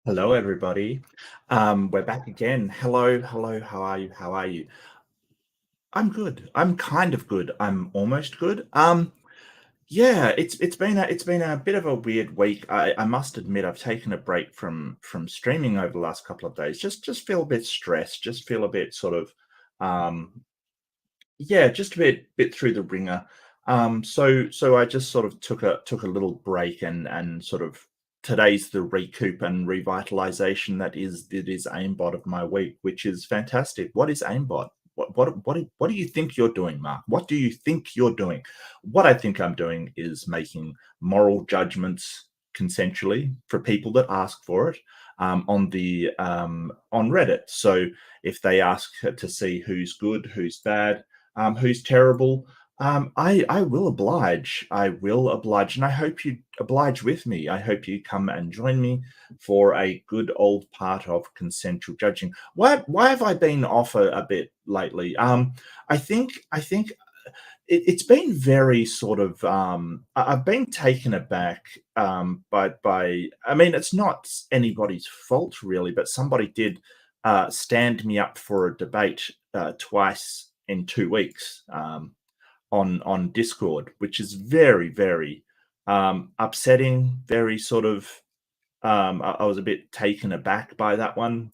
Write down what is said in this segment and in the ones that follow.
Hello, everybody. We're back again. Hello, hello. How are you? How are you? I'm good. I'm kind of good. I'm almost good. Yeah, it's been a bit of a weird week. I must admit I've taken a break from streaming over the last couple of days. Just feel a bit stressed. Just feel a bit sort of um yeah, just a bit through the ringer. So I just sort of took a little break and sort of today's the recoup and revitalization that is aimbot of my week, which is fantastic. What is aimbot? What do you think you're doing, Mark? What do you think you're doing? What I think I'm doing is making moral judgments consensually for people that ask for it on Reddit. So if they ask to see who's good, who's bad, who's terrible. I will oblige. I will oblige, and I hope you oblige with me. I hope you come and join me for a good old part of consensual judging. Why have I been off a bit lately? I think it's been very sort of. I've been taken aback by. I mean, it's not anybody's fault really, but somebody did stand me up for a debate twice in 2 weeks. on Discord, which is very, very upsetting. Very sort of I was a bit taken aback by that one,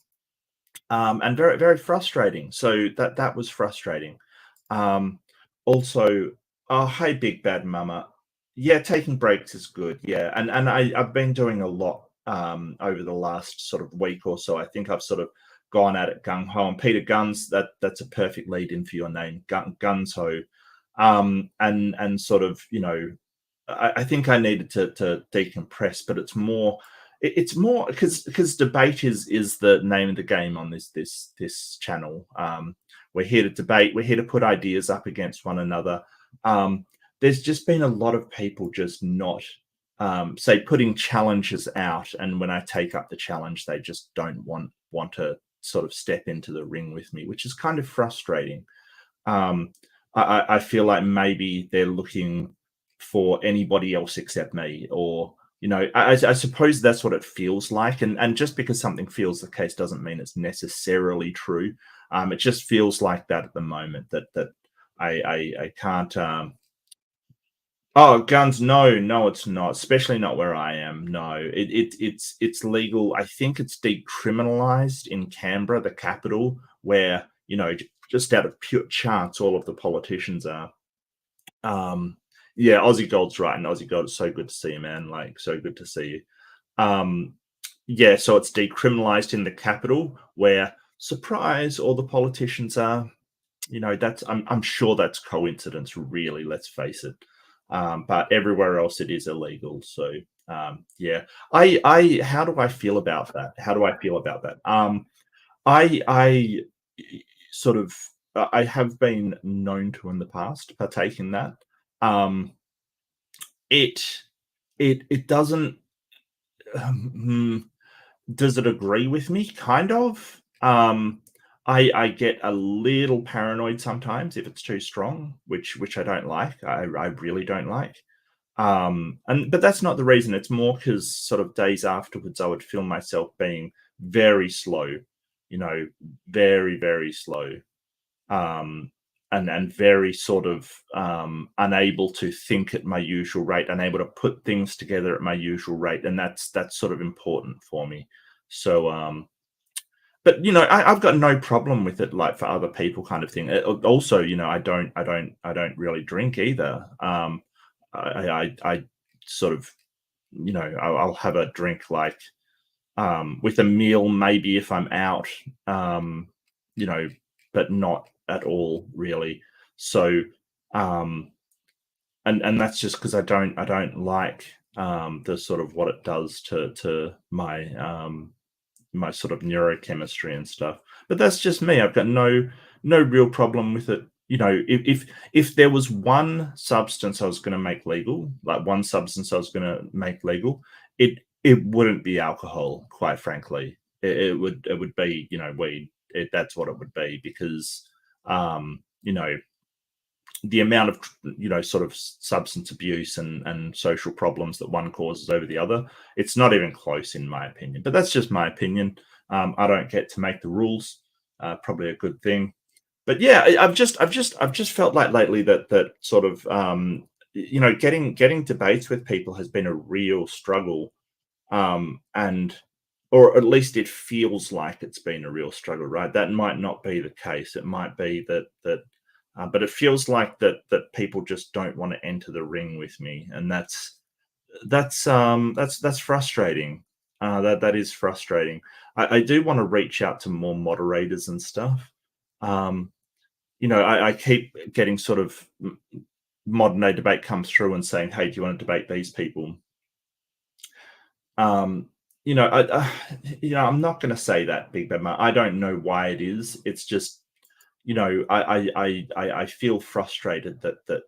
and very, very frustrating. So that was frustrating. Um, Also, oh, hey, Big Bad Mama. Yeah, taking breaks is good. Yeah, and I've been doing a lot over the last sort of week or so. I think I've sort of gone at it gung ho. And Peter Guns, that's a perfect lead in for your name, Guns Ho. And sort of, I think I needed to decompress, but it's more because debate is the name of the game on this channel. We're here to debate. We're here to put ideas up against one another. Um, there's just been a lot of people just not say putting challenges out, and when I take up the challenge, they just don't want to sort of step into the ring with me, which is kind of frustrating. um, I feel like maybe they're looking for anybody else except me, or I suppose that's what it feels like. And just because something feels the case doesn't mean it's necessarily true. It just feels like that at the moment. That I can't. Oh, guns! No, no, it's not. Especially not where I am. No, it's legal. I think it's decriminalized in Canberra, the capital, where just out of pure chance, all of the politicians are. Um, yeah, Aussie Gold's right, and Aussie Gold is so good to see you, man. Like, so good to see you. Um, yeah, so it's decriminalized in the capital, where surprise, all the politicians are. That's I'm sure that's coincidence, really. Let's face it. But everywhere else, it is illegal. So yeah, I how do I feel about that? How do I feel about that? I sort of I have been known to in the past partake in that. Um, it it doesn't. Um, does it agree with me? Kind of. I get a little paranoid sometimes if it's too strong, which I don't like. I really don't like. And but that's not the reason. It's more because sort of days afterwards, I would feel myself being very slow, very, very slow, um, and very sort of unable to think at my usual rate, unable to put things together at my usual rate, and that's sort of important for me. So, but I've got no problem with it, like for other people, kind of thing. Also, I don't really drink either. I sort of, I'll have a drink like with a meal, maybe if I'm out, um, you know, but not at all really. So, um, and that's just because I don't like the sort of what it does to my sort of neurochemistry and stuff. But that's just me. I've got no real problem with it. If there was one substance I was going to make legal, like one substance I was going to make legal, it wouldn't be alcohol. Quite frankly, it would be weed. That's what it would be because um, you know the amount of sort of substance abuse and social problems that one causes over the other, it's not even close in my opinion. But that's just my opinion. I don't get to make the rules. Probably a good thing. But yeah, I've just felt like lately that sort of getting debates with people has been a real struggle. And or at least it feels like it's been a real struggle, right? That might not be the case. It might be but it feels like that people just don't want to enter the ring with me, and that's frustrating. That is frustrating. I do want to reach out to more moderators and stuff. Um, I keep getting sort of modern day debate comes through and saying, "Hey, do you want to debate these people?" Um, I'm not going to say that, Big Ben. I don't know why it is. It's just I feel frustrated that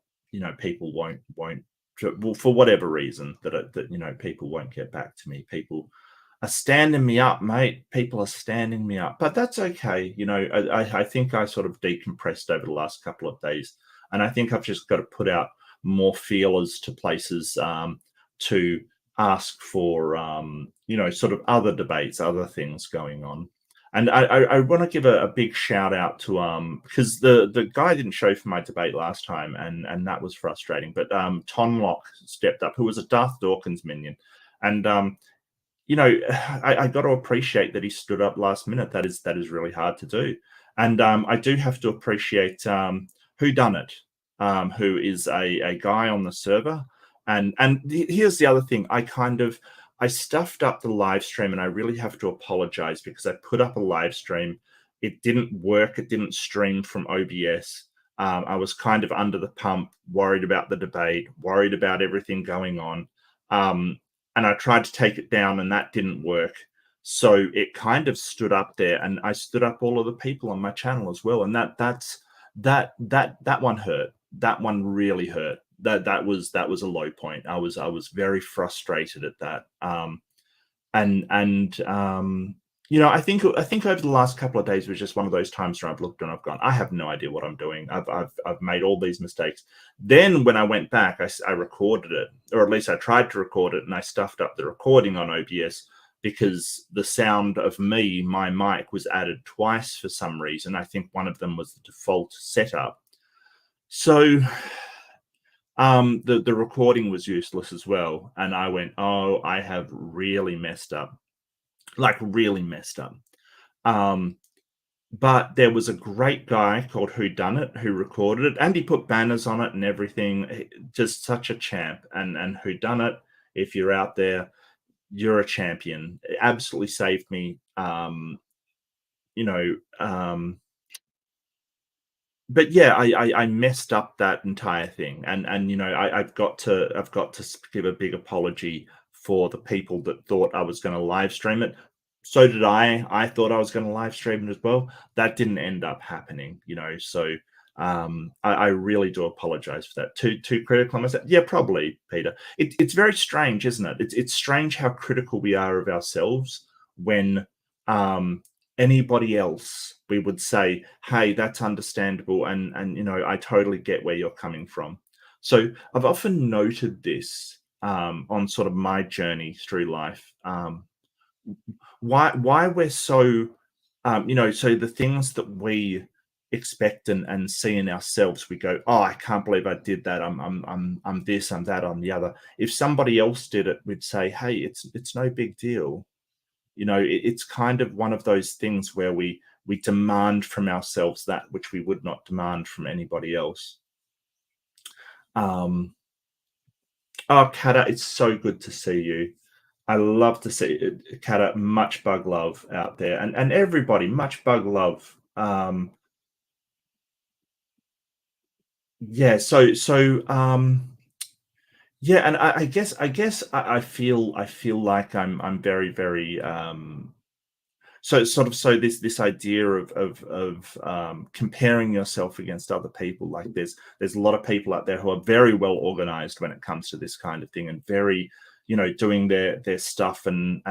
people won't well, for whatever reason that people won't get back to me. People are standing me up, mate. People are standing me up, but that's okay. I think I sort of decompressed over the last couple of days, and I think I've just got to put out more feelers to places to ask for sort of other debates, other things going on. And I want to give a big shout out to because the guy didn't show for my debate last time, and that was frustrating. But Tonlock stepped up, who was a Darth Dawkins minion, and I got to appreciate that he stood up last minute. That is really hard to do, and I do have to appreciate Who Done It, who is a guy on the server, and here's the other thing. I stuffed up the live stream, and I really have to apologize because I put up a live stream. It didn't work. It didn't stream from OBS. I was kind of under the pump, worried about the debate, worried about everything going on. And I tried to take it down, and that didn't work. So it kind of stood up there, and I stood up all of the people on my channel as well. And that one hurt. That one really hurt. That was a low point. I was very frustrated at that. I think over the last couple of days was just one of those times where I've looked and I've gone, I have no idea what I'm doing. I've made all these mistakes. Then when I went back, I recorded it, or at least I tried to record it, and I stuffed up the recording on OBS because the sound of my mic was added twice for some reason. I think one of them was the default setup. So the recording was useless as well. And I went, oh, I have really messed up. Like really messed up. But there was a great guy called Who Done It who recorded it, and he put banners on it and everything. Just such a champ. And Who Done It, if you're out there, you're a champion. It absolutely saved me. But yeah, I messed up that entire thing, and I've got to give a big apology for the people that thought I was going to live stream it. So did I. I thought I was going to live stream it as well. That didn't end up happening, So I really do apologize for that. Too critical on myself. Yeah, probably, Peter. It's very strange, isn't it? It's strange how critical we are of ourselves when anybody else we would say, hey, that's understandable, and I totally get where you're coming from. So I've often noted this on sort of my journey through life, why we're so so the things that we expect and see in ourselves, we go, oh, I can't believe I did that. I'm this, I'm that, I'm the other. If somebody else did it, we'd say, hey, it's no big deal. It's kind of one of those things where we demand from ourselves that which we would not demand from anybody else. Oh, Kata, it's so good to see you. I love to see it, Kata. Much bug love out there, and everybody, much bug love. Yeah. Yeah, and I guess I feel like I'm very, very so this idea of comparing yourself against other people. Like there's a lot of people out there who are very well organized when it comes to this kind of thing, and very doing their stuff, and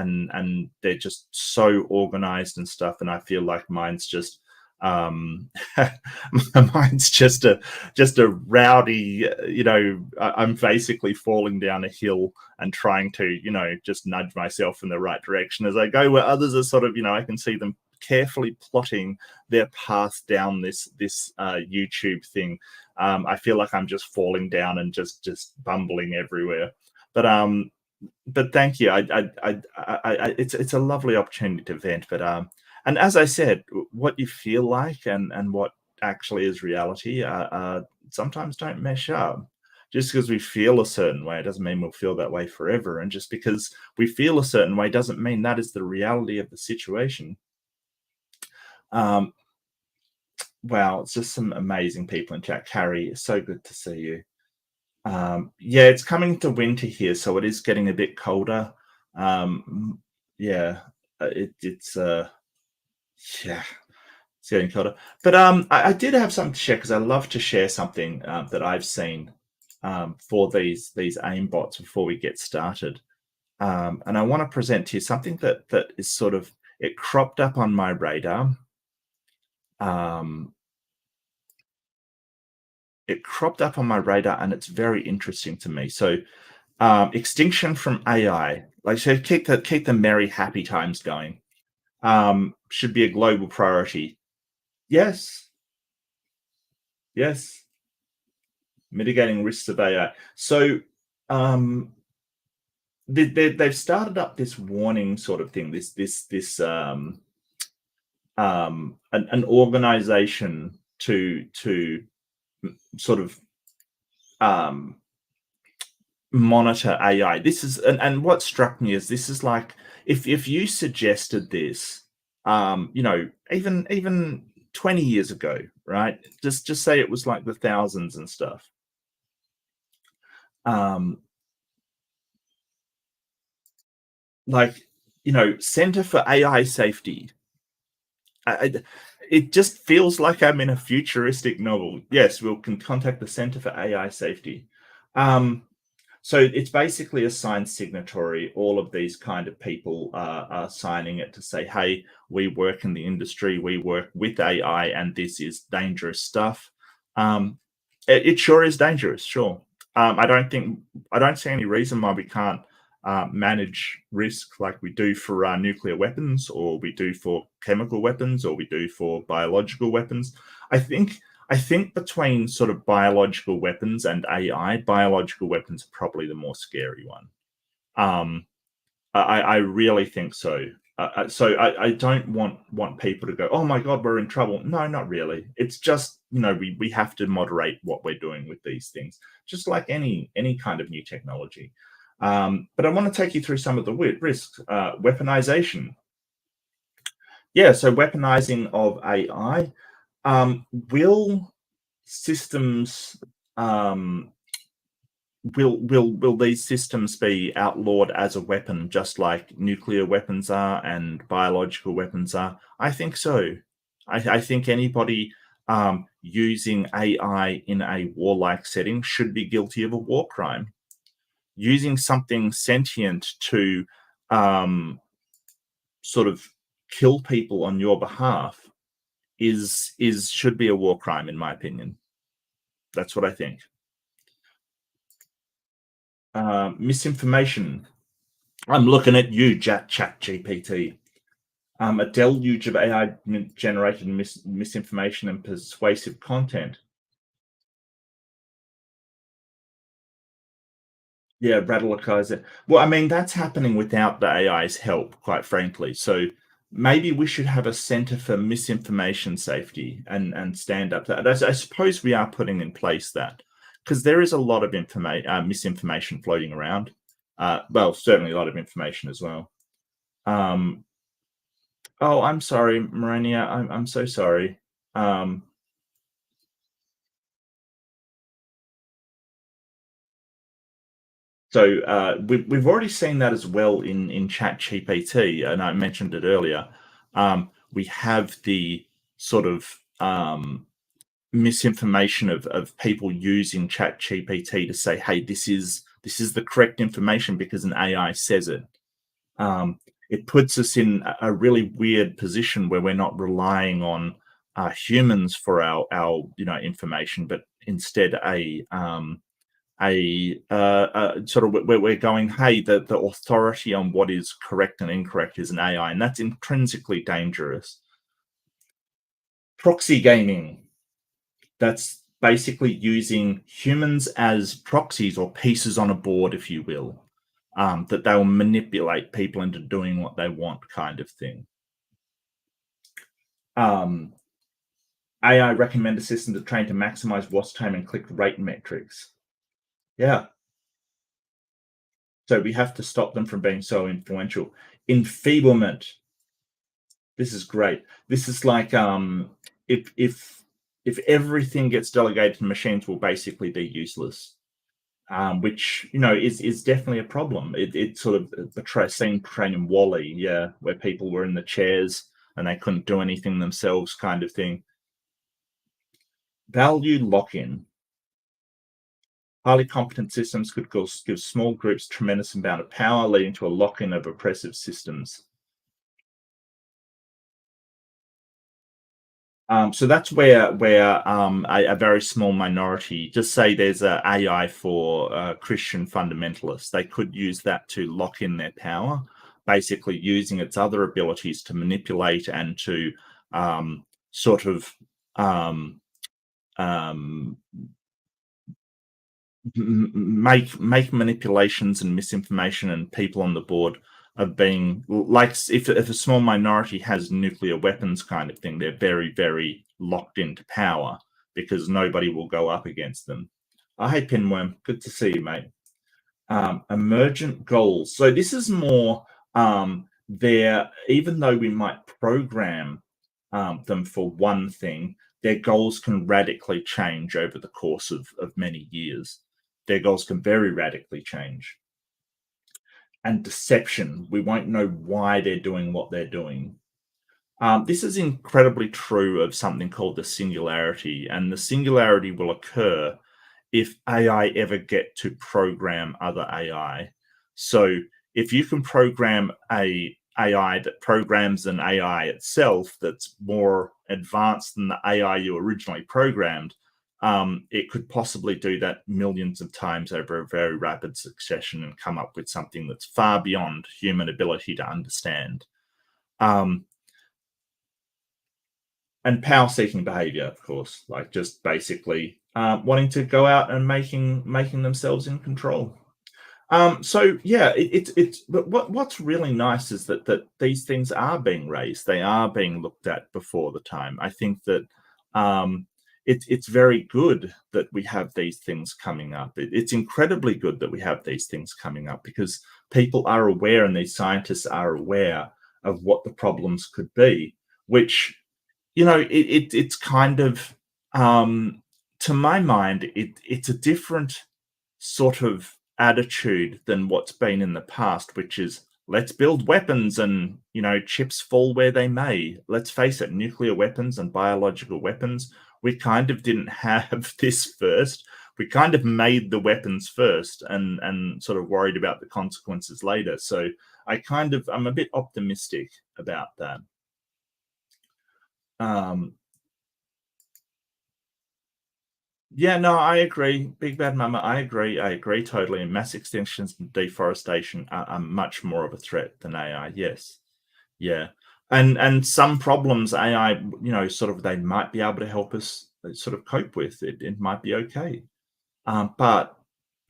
they're just so organized and stuff. And I feel like mine's just mine's just a rowdy, I'm basically falling down a hill and trying to just nudge myself in the right direction as I go, where others are sort of I can see them carefully plotting their path down this YouTube thing. I feel like I'm just falling down and just bumbling everywhere, but thank you. It's a lovely opportunity to vent, but and as I said, what you feel like and what actually is reality sometimes don't mesh up. Just because we feel a certain way, it doesn't mean we'll feel that way forever. And just because we feel a certain way doesn't mean that is the reality of the situation. Wow, it's just some amazing people in chat. Carrie, it's so good to see you. Yeah, it's coming to winter here, so it is getting a bit colder. Yeah, it's yeah, it's getting colder. But I did have something to share, because I love to share something that I've seen for these AIMBOTs before we get started. And I want to present to you something that is sort of, it cropped up on my radar. It cropped up on my radar, and it's very interesting to me. So extinction from AI, like, so keep the merry happy times going. should be a global priority. Yes, yes, mitigating risks of AI. So um, they've started up this warning sort of thing. An organization to sort of um, monitor AI. This is and what struck me is this is like if you suggested this, even 20 years ago, right? Just say it was like the thousands and stuff. Um, like Center for AI Safety. It just feels like I'm in a futuristic novel. Yes, we'll can contact the Center for AI Safety. Um, So it's basically a signed signatory. All of these kind of people are signing it to say, "Hey, we work in the industry. We work with AI, and this is dangerous stuff." It sure is dangerous. Sure. I don't see any reason why we can't manage risk like we do for nuclear weapons, or we do for chemical weapons, or we do for biological weapons. I think I think between sort of biological weapons and AI, biological weapons are probably the more scary one. Um, I really think so. I don't want people to go, oh my god, we're in trouble. No, not really. It's just we have to moderate what we're doing with these things, just like any kind of new technology. But I want to take you through some of the risks. Weaponization. Yeah, so weaponizing of AI. Will systems will these systems be outlawed as a weapon just like nuclear weapons are and biological weapons are? I think so. I think anybody using AI in a warlike setting should be guilty of a war crime. Using something sentient to sort of kill people on your behalf is should be a war crime in my opinion. That's what I think. Misinformation. I'm looking at you, Chat GPT. A deluge of AI generated misinformation and persuasive content. Yeah, radicalize it. Well, I mean, that's happening without the AI's help, quite frankly. So maybe we should have a center for misinformation safety and stand up to that. I suppose we are putting in place that because there is a lot of misinformation floating around. Well, certainly a lot of information as well. Um, oh, I'm sorry, Marania. I'm so sorry. Um, So we've already seen that as well in Chat GPT, and I mentioned it earlier. We have the sort of misinformation of people using Chat GPT to say, "Hey, this is the correct information because an AI says it." It puts us in a really weird position where we're not relying on humans for our information, but instead sort of where we're going, hey, the authority on what is correct and incorrect is an AI, and that's intrinsically dangerous. Proxy gaming. That's basically using humans as proxies or pieces on a board, if you will, that they'll manipulate people into doing what they want, kind of thing. Um, AI recommender systems are trained to maximize watch time and click rate metrics. Yeah. So we have to stop them from being so influential. Enfeeblement. This is great. This is like if everything gets delegated to machines, will basically be useless. Which is definitely a problem. It sort of scene portrayed in Wally, yeah, where people were in the chairs and they couldn't do anything themselves, kind of thing. Value lock-in. Highly competent systems could give small groups tremendous amount of power, leading to a lock-in of oppressive systems. So that's where a very small minority, just say there's a AI for Christian fundamentalists, they could use that to lock in their power. basically using its other abilities to manipulate and to sort of um, um, make manipulations and misinformation, and people on the board of being like, if a small minority has nuclear weapons kind of thing, they're very, very locked into power because nobody will go up against them. Hey Pinworm, good to see you, mate. Emergent goals. So this is more there, even though we might program them for one thing, their goals can radically change over the course of many years. Their goals can very radically change. And deception, we won't know why they're doing what they're doing. This is incredibly true of something called the singularity, and the singularity will occur if AI ever get to program other AI. So if you can program a AI that programs an AI itself that's more advanced than the AI you originally programmed, it could possibly do that millions of times over a very rapid succession and come up with something that's far beyond human ability to understand. And power-seeking behavior, of course, like just basically wanting to go out and making themselves in control. So yeah, it's but what's really nice is that these things are being raised. They are being looked at before the time. I think that it's very good that we have these things coming up. It's incredibly good that we have these things coming up because people are aware and these scientists are aware of what the problems could be, which it's kind of to my mind, it's a different sort of attitude than what's been in the past, which is let's build weapons and chips fall where they may. Let's face it, nuclear weapons and biological weapons, we kind of didn't have this first. We kind of made the weapons first and sort of worried about the consequences later. So I'm a bit optimistic about that. Yeah, no, I agree. Big Bad Mama, I agree. I agree totally. And mass extinctions and deforestation are much more of a threat than AI. Yes. Yeah. And some problems AI, sort of they might be able to help us sort of cope with. It might be okay. But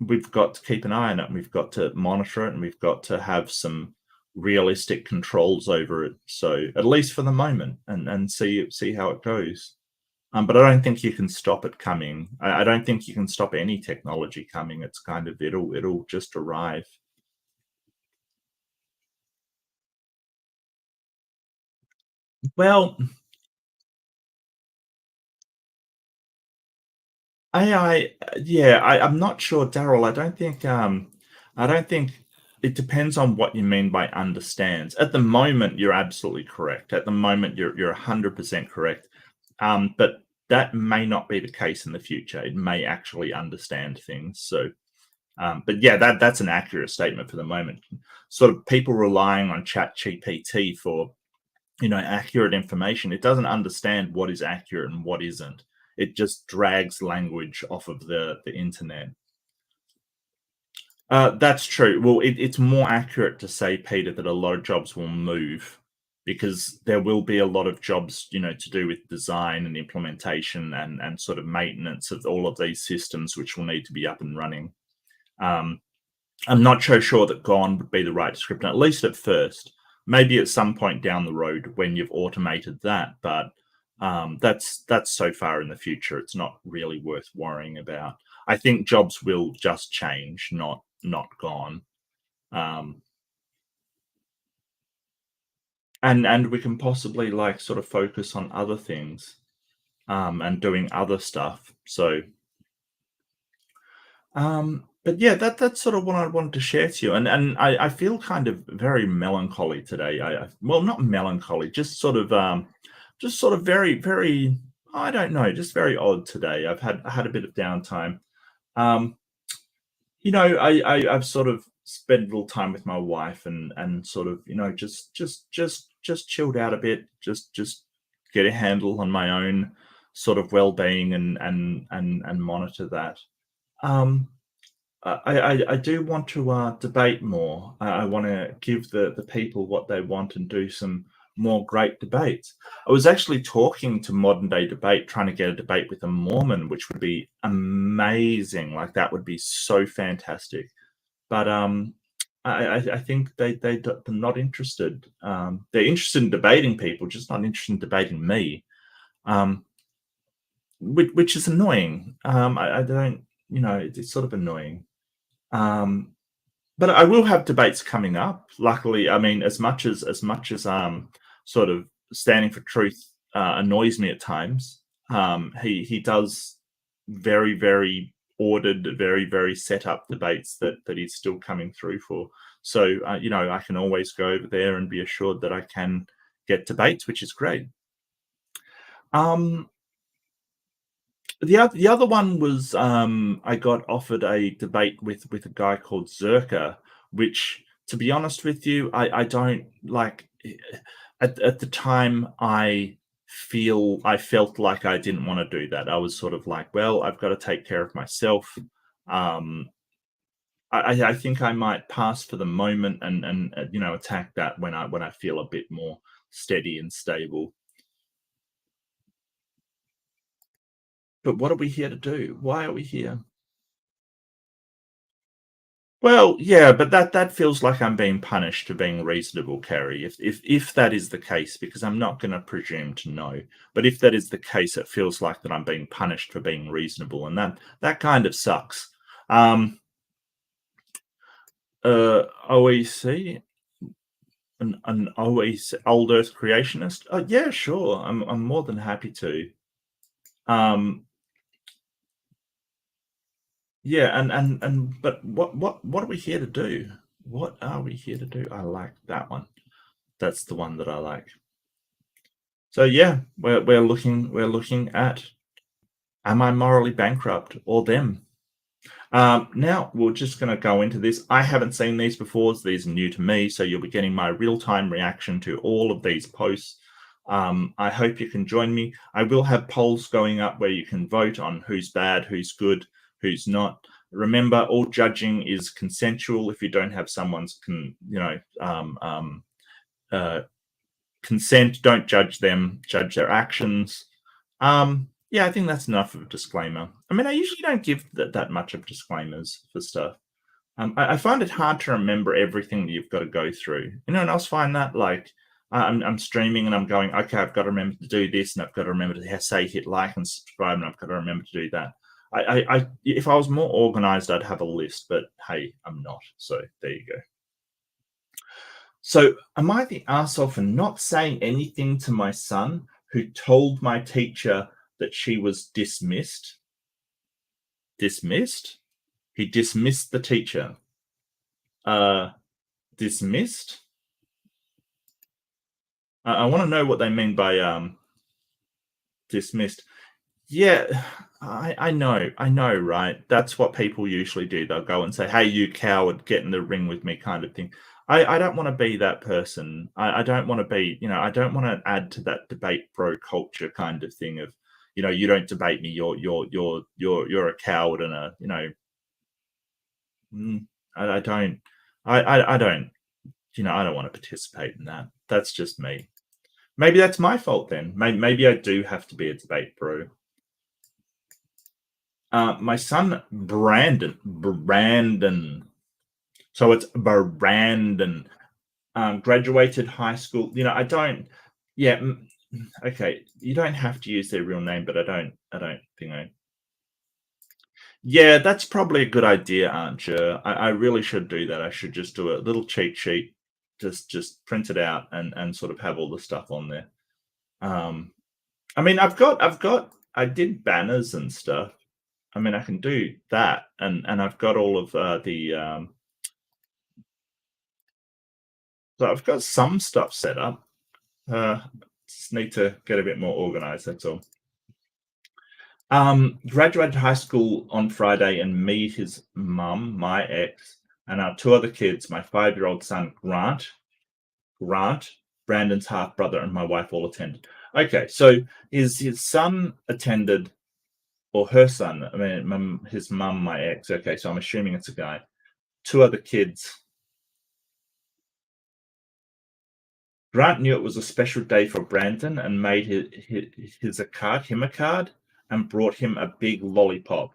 we've got to keep an eye on it and we've got to monitor it and we've got to have some realistic controls over it. So at least for the moment and see how it goes. But I don't think you can stop it coming. I don't think you can stop any technology coming. It's kind of it'll just arrive. Well, AI, yeah, I'm not sure, Daryl. I don't think it depends on what you mean by understands. At the moment, you're absolutely correct. At the moment, you're 100% correct. But that may not be the case in the future. It may actually understand things. So, but yeah, that's an accurate statement for the moment. Sort of people relying on Chat GPT for accurate information. It doesn't understand what is accurate and what isn't. It just drags language off of the internet. That's true. Well, it's more accurate to say, Peter, that a lot of jobs will move because there will be a lot of jobs, to do with design and implementation and sort of maintenance of all of these systems, which will need to be up and running. I'm not so sure that gone would be the right description, at least at first. Maybe at some point down the road when you've automated that, but that's so far in the future. It's not really worth worrying about. I think jobs will just change, not gone. And we can possibly like sort of focus on other things and doing other stuff. So but yeah, that's sort of what I wanted to share to you. And I feel kind of very melancholy today. Well, not melancholy, just sort of very, very, I don't know, just very odd today. I had a bit of downtime. Um, I've sort of spent a little time with my wife and sort of, just chilled out a bit, just get a handle on my own sort of well-being and monitor that. Um, I do want to debate more. I want to give the people what they want and do some more great debates. I was actually talking to modern day debate, trying to get a debate with a Mormon, which would be amazing. Like that would be so fantastic. But I think they're not interested. They're interested in debating people, just not interested in debating me. Um, which is annoying. I don't, it's sort of annoying. Um, but I will have debates coming up. Luckily, I mean, as much as sort of standing for truth annoys me at times, he does very ordered, very set up debates that he's still coming through for. So I can always go over there and be assured that I can get debates, which is great. Um, the other one was I got offered a debate with a guy called Zerka, which, to be honest with you, I don't like. At the time, I felt like I didn't want to do that. I was sort of like, well, I've got to take care of myself. Um, I think I might pass for the moment and attack that when I feel a bit more steady and stable. But what are we here to do? Why are we here? Well, yeah, but that feels like I'm being punished for being reasonable, Kerry. If that is the case, because I'm not going to presume to know, but if that is the case, it feels like that I'm being punished for being reasonable, and that kind of sucks. OEC, an OEC, old Earth creationist. Oh yeah, sure. I'm more than happy to. Um, yeah, but what are we here to do? What are we here to do? I like that one. That's the one that I like. So yeah, we're looking at, am I morally bankrupt or them? Now we're just going to go into this. I haven't seen these before. So these are new to me, so you'll be getting my real-time reaction to all of these posts. I hope you can join me. I will have polls going up where you can vote on who's bad, who's good, who's not. Remember, all judging is consensual. If you don't have someone's uh, consent, don't judge them, judge their actions. Yeah, I think that's enough of a disclaimer. I mean, I usually don't give that much of disclaimers for stuff. I find it hard to remember everything that you've got to go through. Anyone else find that? Like, I'm streaming and I'm going, okay, I've got to remember to do this, and I've got to remember to say hit like and subscribe, and I've got to remember to do that. If I was more organized, I'd have a list, but hey, I'm not. So there you go. So, am I the arsehole for not saying anything to my son who told my teacher that she was dismissed? Dismissed? He dismissed the teacher. Dismissed? I want to know what they mean by dismissed. Yeah, I know, right? That's what people usually do. They'll go and say, "Hey, you coward, get in the ring with me," kind of thing. I don't want to be that person. I don't want to be, I don't want to add to that debate bro culture kind of thing of, you don't debate me, you're a coward and a, I don't, I don't, I don't want to participate in that. That's just me. Maybe that's my fault then. Maybe I do have to be a debate bro. My son Brandon. So it's Brandon. Graduated high school. I don't. Yeah. Okay. You don't have to use their real name, but I don't think I. Yeah, that's probably a good idea, aren't you? I really should do that. I should just do a little cheat sheet, just print it out and sort of have all the stuff on there. I mean, I did banners and stuff. I mean, I can do that, and I've got all of the. So I've got some stuff set up. Just need to get a bit more organized. That's all. Graduated high school on Friday, and me, his mum, my ex, and our two other kids, my 5-year-old son Grant, Brandon's half brother, and my wife all attended. Okay, so his son attended or her son. I mean, his mum, my ex. Okay, so I'm assuming it's a guy. Two other kids. Grant knew it was a special day for Brandon and made him a card and brought him a big lollipop.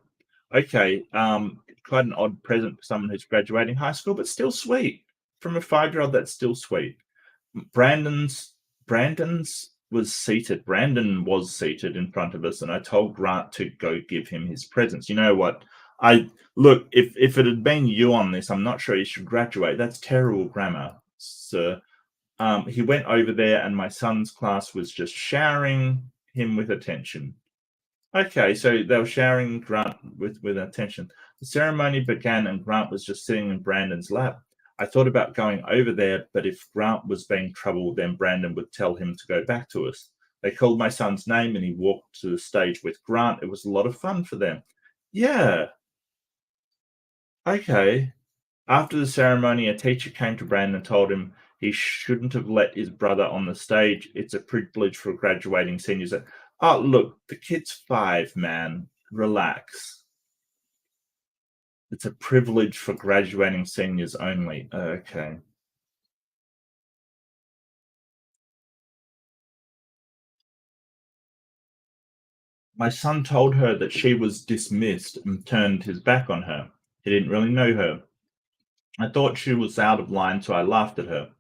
Okay, quite an odd present for someone who's graduating high school, but still sweet. From a 5-year-old, that's still sweet. Brandon's Brandon's was seated. Brandon was seated in front of us, and I told Grant to go give him his presents. You know what? I look, if it had been you on this, I'm not sure you should graduate. That's terrible grammar, sir. He went over there, and my son's class was just showering him with attention. Okay, so they were showering Grant with attention. The ceremony began, and Grant was just sitting in Brandon's lap. I thought about going over there, but if Grant was being troubled, then Brandon would tell him to go back to us. They called my son's name, and he walked to the stage with Grant. It was a lot of fun for them. Yeah, okay. After the ceremony, a teacher came to Brandon and told him he shouldn't have let his brother on the stage. It's a privilege for graduating seniors. Oh, look, the kid's 5, man. Relax. It's a privilege for graduating seniors only. Okay. My son told her that she was dismissed and turned his back on her. He didn't really know her. I thought she was out of line, so I laughed at her.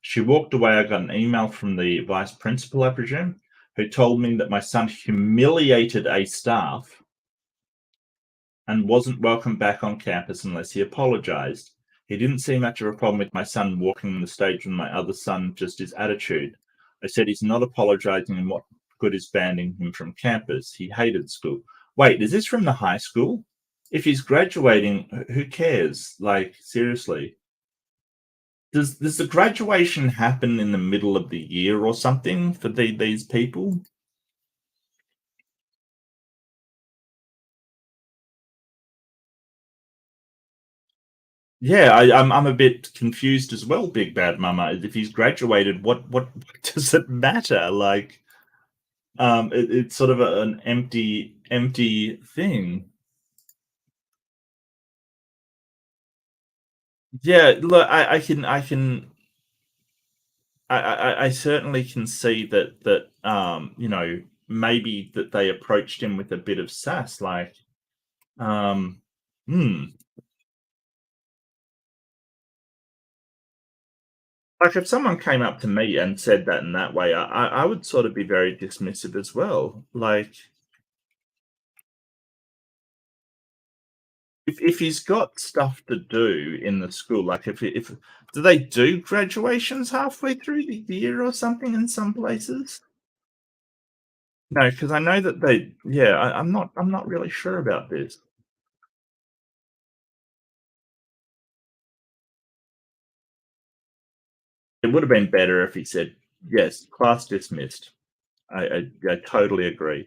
She walked away. I got an email from the vice principal, I presume, who told me that my son humiliated a staff and wasn't welcome back on campus unless he apologized. He didn't see much of a problem with my son walking on the stage with my other son, just his attitude. I said he's not apologizing, and what good is banning him from campus? He hated school. Wait, is this from the high school? If he's graduating, who cares? Like, seriously. Does the graduation happen in the middle of the year or something for these people? Yeah, I'm a bit confused as well, Big Bad Mama. If he's graduated, what does it matter? Like, it's sort of an empty thing. Yeah, look, I certainly can see that maybe that they approached him with a bit of sass, like, um, hmm. Like, if someone came up to me and said that in that way, I would sort of be very dismissive as well. Like, if he's got stuff to do in the school, like if do they do graduations halfway through the year or something in some places? No, because I know that they. Yeah, I'm not really sure about this. It would have been better if he said yes, class dismissed. I totally agree.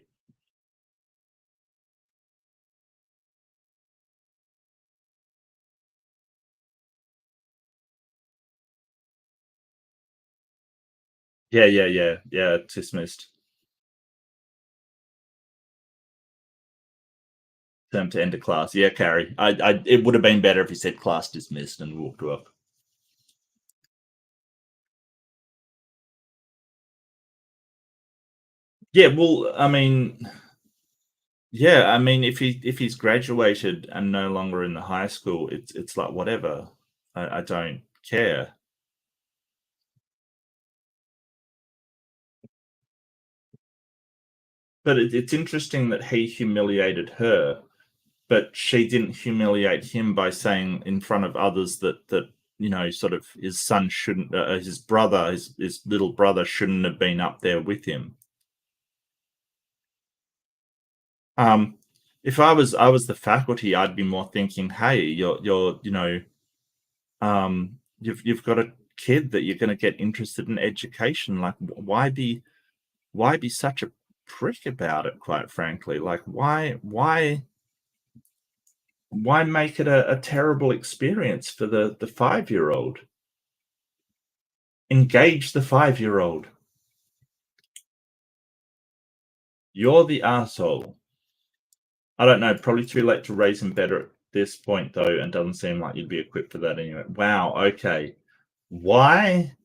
Yeah. Dismissed. Term to end of class. Yeah, Carrie. It would have been better if he said class dismissed and walked off. Yeah, well, I mean, yeah, I mean, if he's graduated and no longer in the high school, it's like whatever. I don't care. But it's interesting that he humiliated her, but she didn't humiliate him by saying in front of others that sort of his son shouldn't, his brother, his little brother shouldn't have been up there with him. Um, if I was the faculty, I'd be more thinking, hey, you've got a kid that you're going to get interested in education. Like, why be such a prick about it? Quite frankly, like, why make it a terrible experience for the 5-year-old? Engage the 5-year-old. You're the asshole. I don't know, probably too late to raise him better at this point, though, and doesn't seem like you'd be equipped for that anyway. Wow, okay. Why?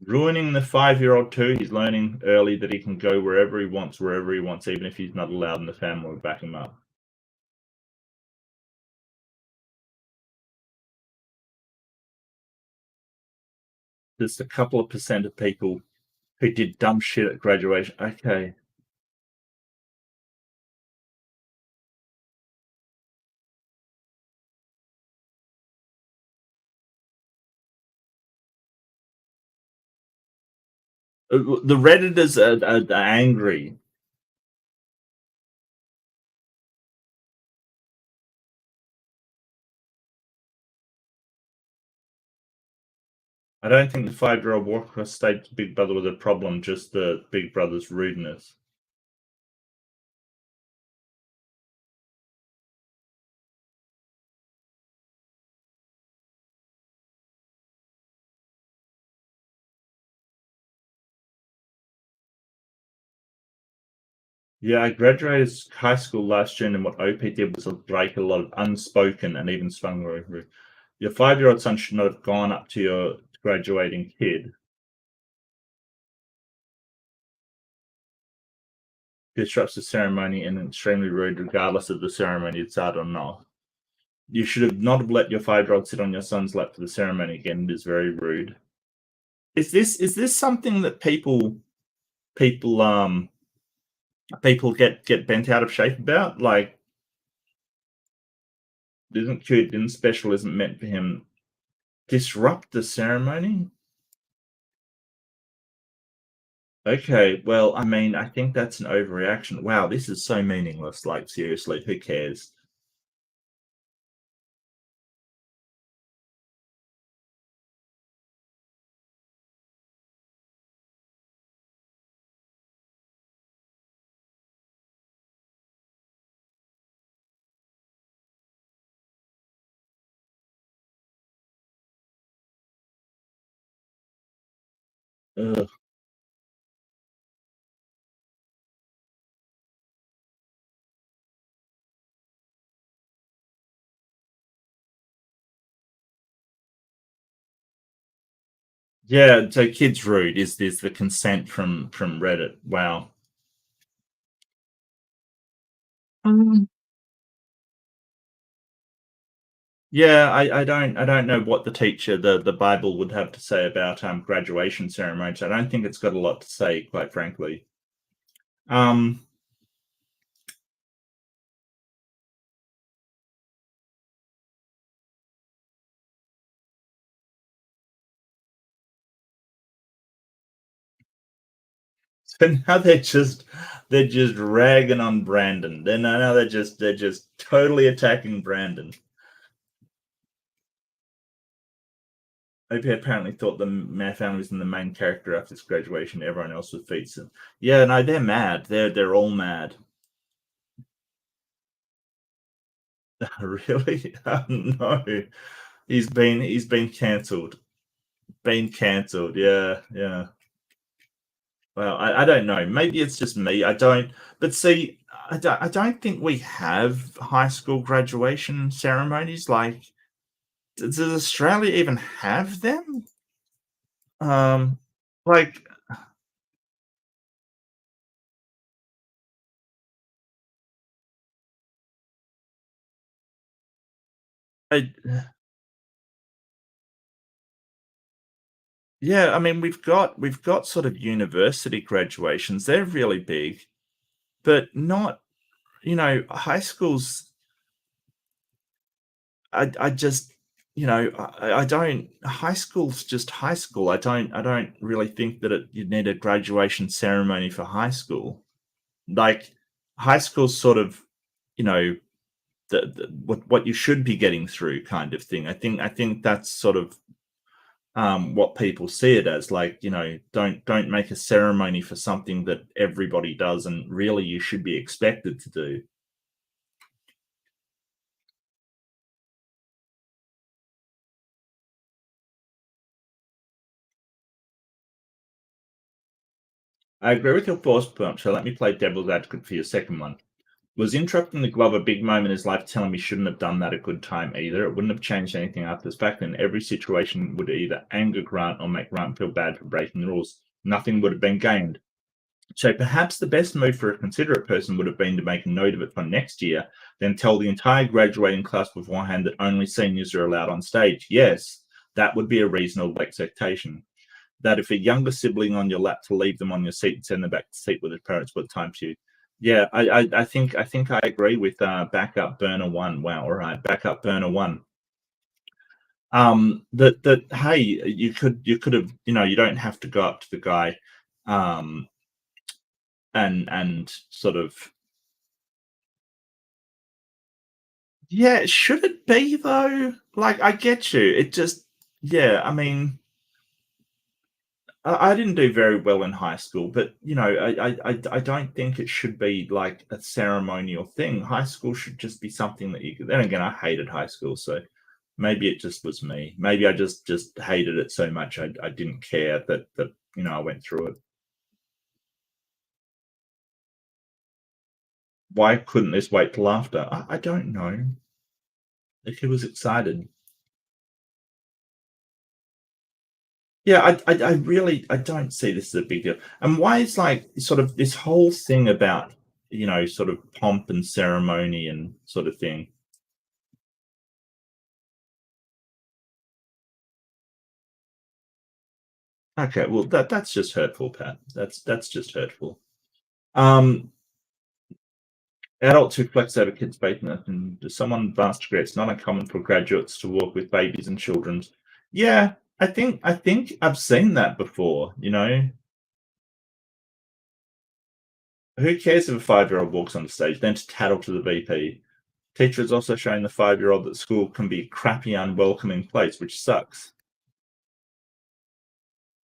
Ruining the 5-year-old too. He's learning early that he can go wherever he wants, even if he's not allowed and the family will back him up. Just a couple of percent of people who did dumb shit at graduation. Okay. The Redditors are angry. I don't think the 5-year-old walked across stage to Big Brother was a problem, just the Big Brother's rudeness. Yeah, I graduated high school last year, and what OP did was break a lot of unspoken and even swung over. Your 5-year-old son should not have gone up to your graduating kid. Disrupts the ceremony and extremely rude, regardless of the ceremony it's at or not. You should have not have let your 5-year-old sit on your son's lap for the ceremony again. It is very rude. Is this something that people people get bent out of shape about? Like, isn't cute, isn't special, isn't meant for him. Disrupt the ceremony? Okay, well, I mean, I think that's an overreaction. Wow, this is so meaningless. Like, seriously, who cares? Ugh. Yeah, so kids rude is the consent from Reddit. Wow. Um, yeah, I don't know what the teacher the Bible would have to say about graduation ceremonies. I don't think it's got a lot to say, quite frankly. Um, so now they're just ragging on Brandon. Then now they're just totally attacking Brandon. OP apparently thought the Mad Family was the main character after his graduation. Everyone else was featured. Yeah, no, they're mad. They're all mad. Really? No, he's been cancelled. Been cancelled. Yeah, yeah. Well, I don't know. Maybe it's just me. I don't. But see, I don't think we have high school graduation ceremonies. Like, does Australia even have them? Um, like, I, yeah. I mean, we've got sort of university graduations. They're really big, but not. High schools. I just. I don't. High school's just high school. I don't really think that you need a graduation ceremony for high school. Like, high school's sort of, you know, what you should be getting through, kind of thing. I think that's sort of what people see it as. Like, don't make a ceremony for something that everybody does, and really you should be expected to do. I agree with your first point, so let me play devil's advocate for your second one. Was interrupting the glove a big moment in his life telling me shouldn't have done that a good time either? It wouldn't have changed anything after this fact, and every situation would either anger Grant or make Grant feel bad for breaking the rules. Nothing would have been gained. So perhaps the best move for a considerate person would have been to make a note of it for next year, then tell the entire graduating class beforehand that only seniors are allowed on stage. Yes, that would be a reasonable expectation. That if a younger sibling on your lap, to leave them on your seat and send them back to seat with their parents what time to you. Yeah, I think I agree with backup burner one. Wow, all right, backup burner one. That hey, you could have, you don't have to go up to the guy um and sort of, yeah, should it be though? Like, I get you. It just, yeah, I mean, I didn't do very well in high school, but I don't think it should be like a ceremonial thing. High school should just be something that you could. Then again, I hated high school, so maybe it just was me. Maybe I just hated it so much I didn't care that I went through it. Why couldn't this wait till after? I don't know. The kid was excited. Yeah, I really I don't see this as a big deal. And why is like sort of this whole thing about, sort of pomp and ceremony and sort of thing. Okay, well that's just hurtful, Pat. That's just hurtful. Um, Adults who flex over kids' babies, and someone advanced degree, it's not uncommon for graduates to walk with babies and children. Yeah, I think I've seen that before. Who cares if a 5-year-old walks on the stage, then to tattle to the VP? Teacher is also showing the 5-year-old that school can be a crappy, unwelcoming place, which sucks.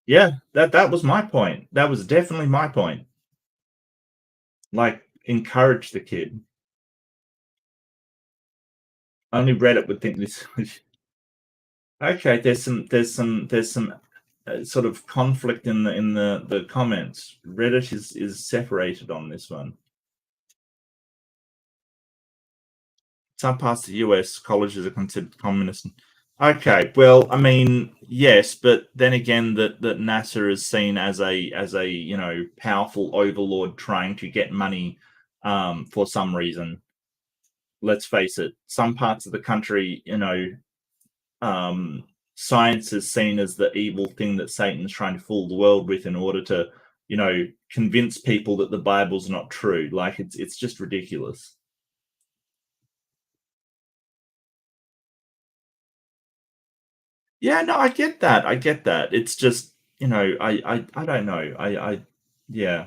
Yeah, that was my point. That was definitely my point. Like, encourage the kid. Only Reddit would think this. Okay, there's some sort of conflict in the comments. Reddit is separated on this one. Some parts of the US colleges are considered communist. Okay, well, I mean, yes, but then again, that NASA is seen as a powerful overlord trying to get money for some reason. Let's face it, some parts of the country, science is seen as the evil thing that Satan's trying to fool the world with in order to, convince people that the Bible's not true. Like, it's just ridiculous. Yeah, no, I get that. I get that. It's just, I don't know. Yeah.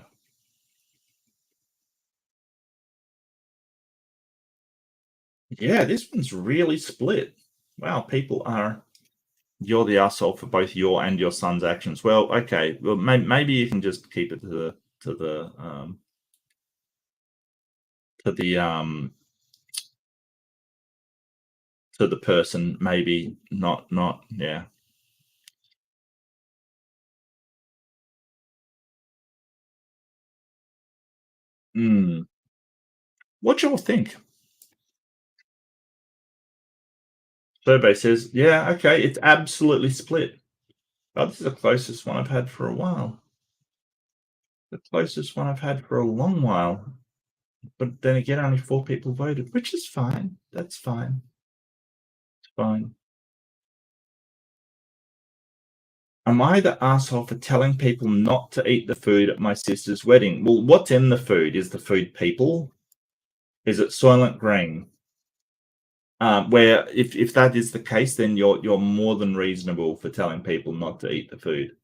Yeah, this one's really split. Wow, people are. You're the asshole for both your and your son's actions. Well, okay. Well, maybe you can just keep it to the to the um to the person. Maybe not. Yeah. Hmm. What y'all think? Survey says, yeah, okay, it's absolutely split. Oh, this is the closest one I've had for a while. The closest one I've had for a long while. But then again, only 4 people voted, which is fine. That's fine. It's fine. Am I the asshole for telling people not to eat the food at my sister's wedding? Well, what's in the food? Is the food people? Is it Soylent Green? Where if that is the case, then you're more than reasonable for telling people not to eat the food.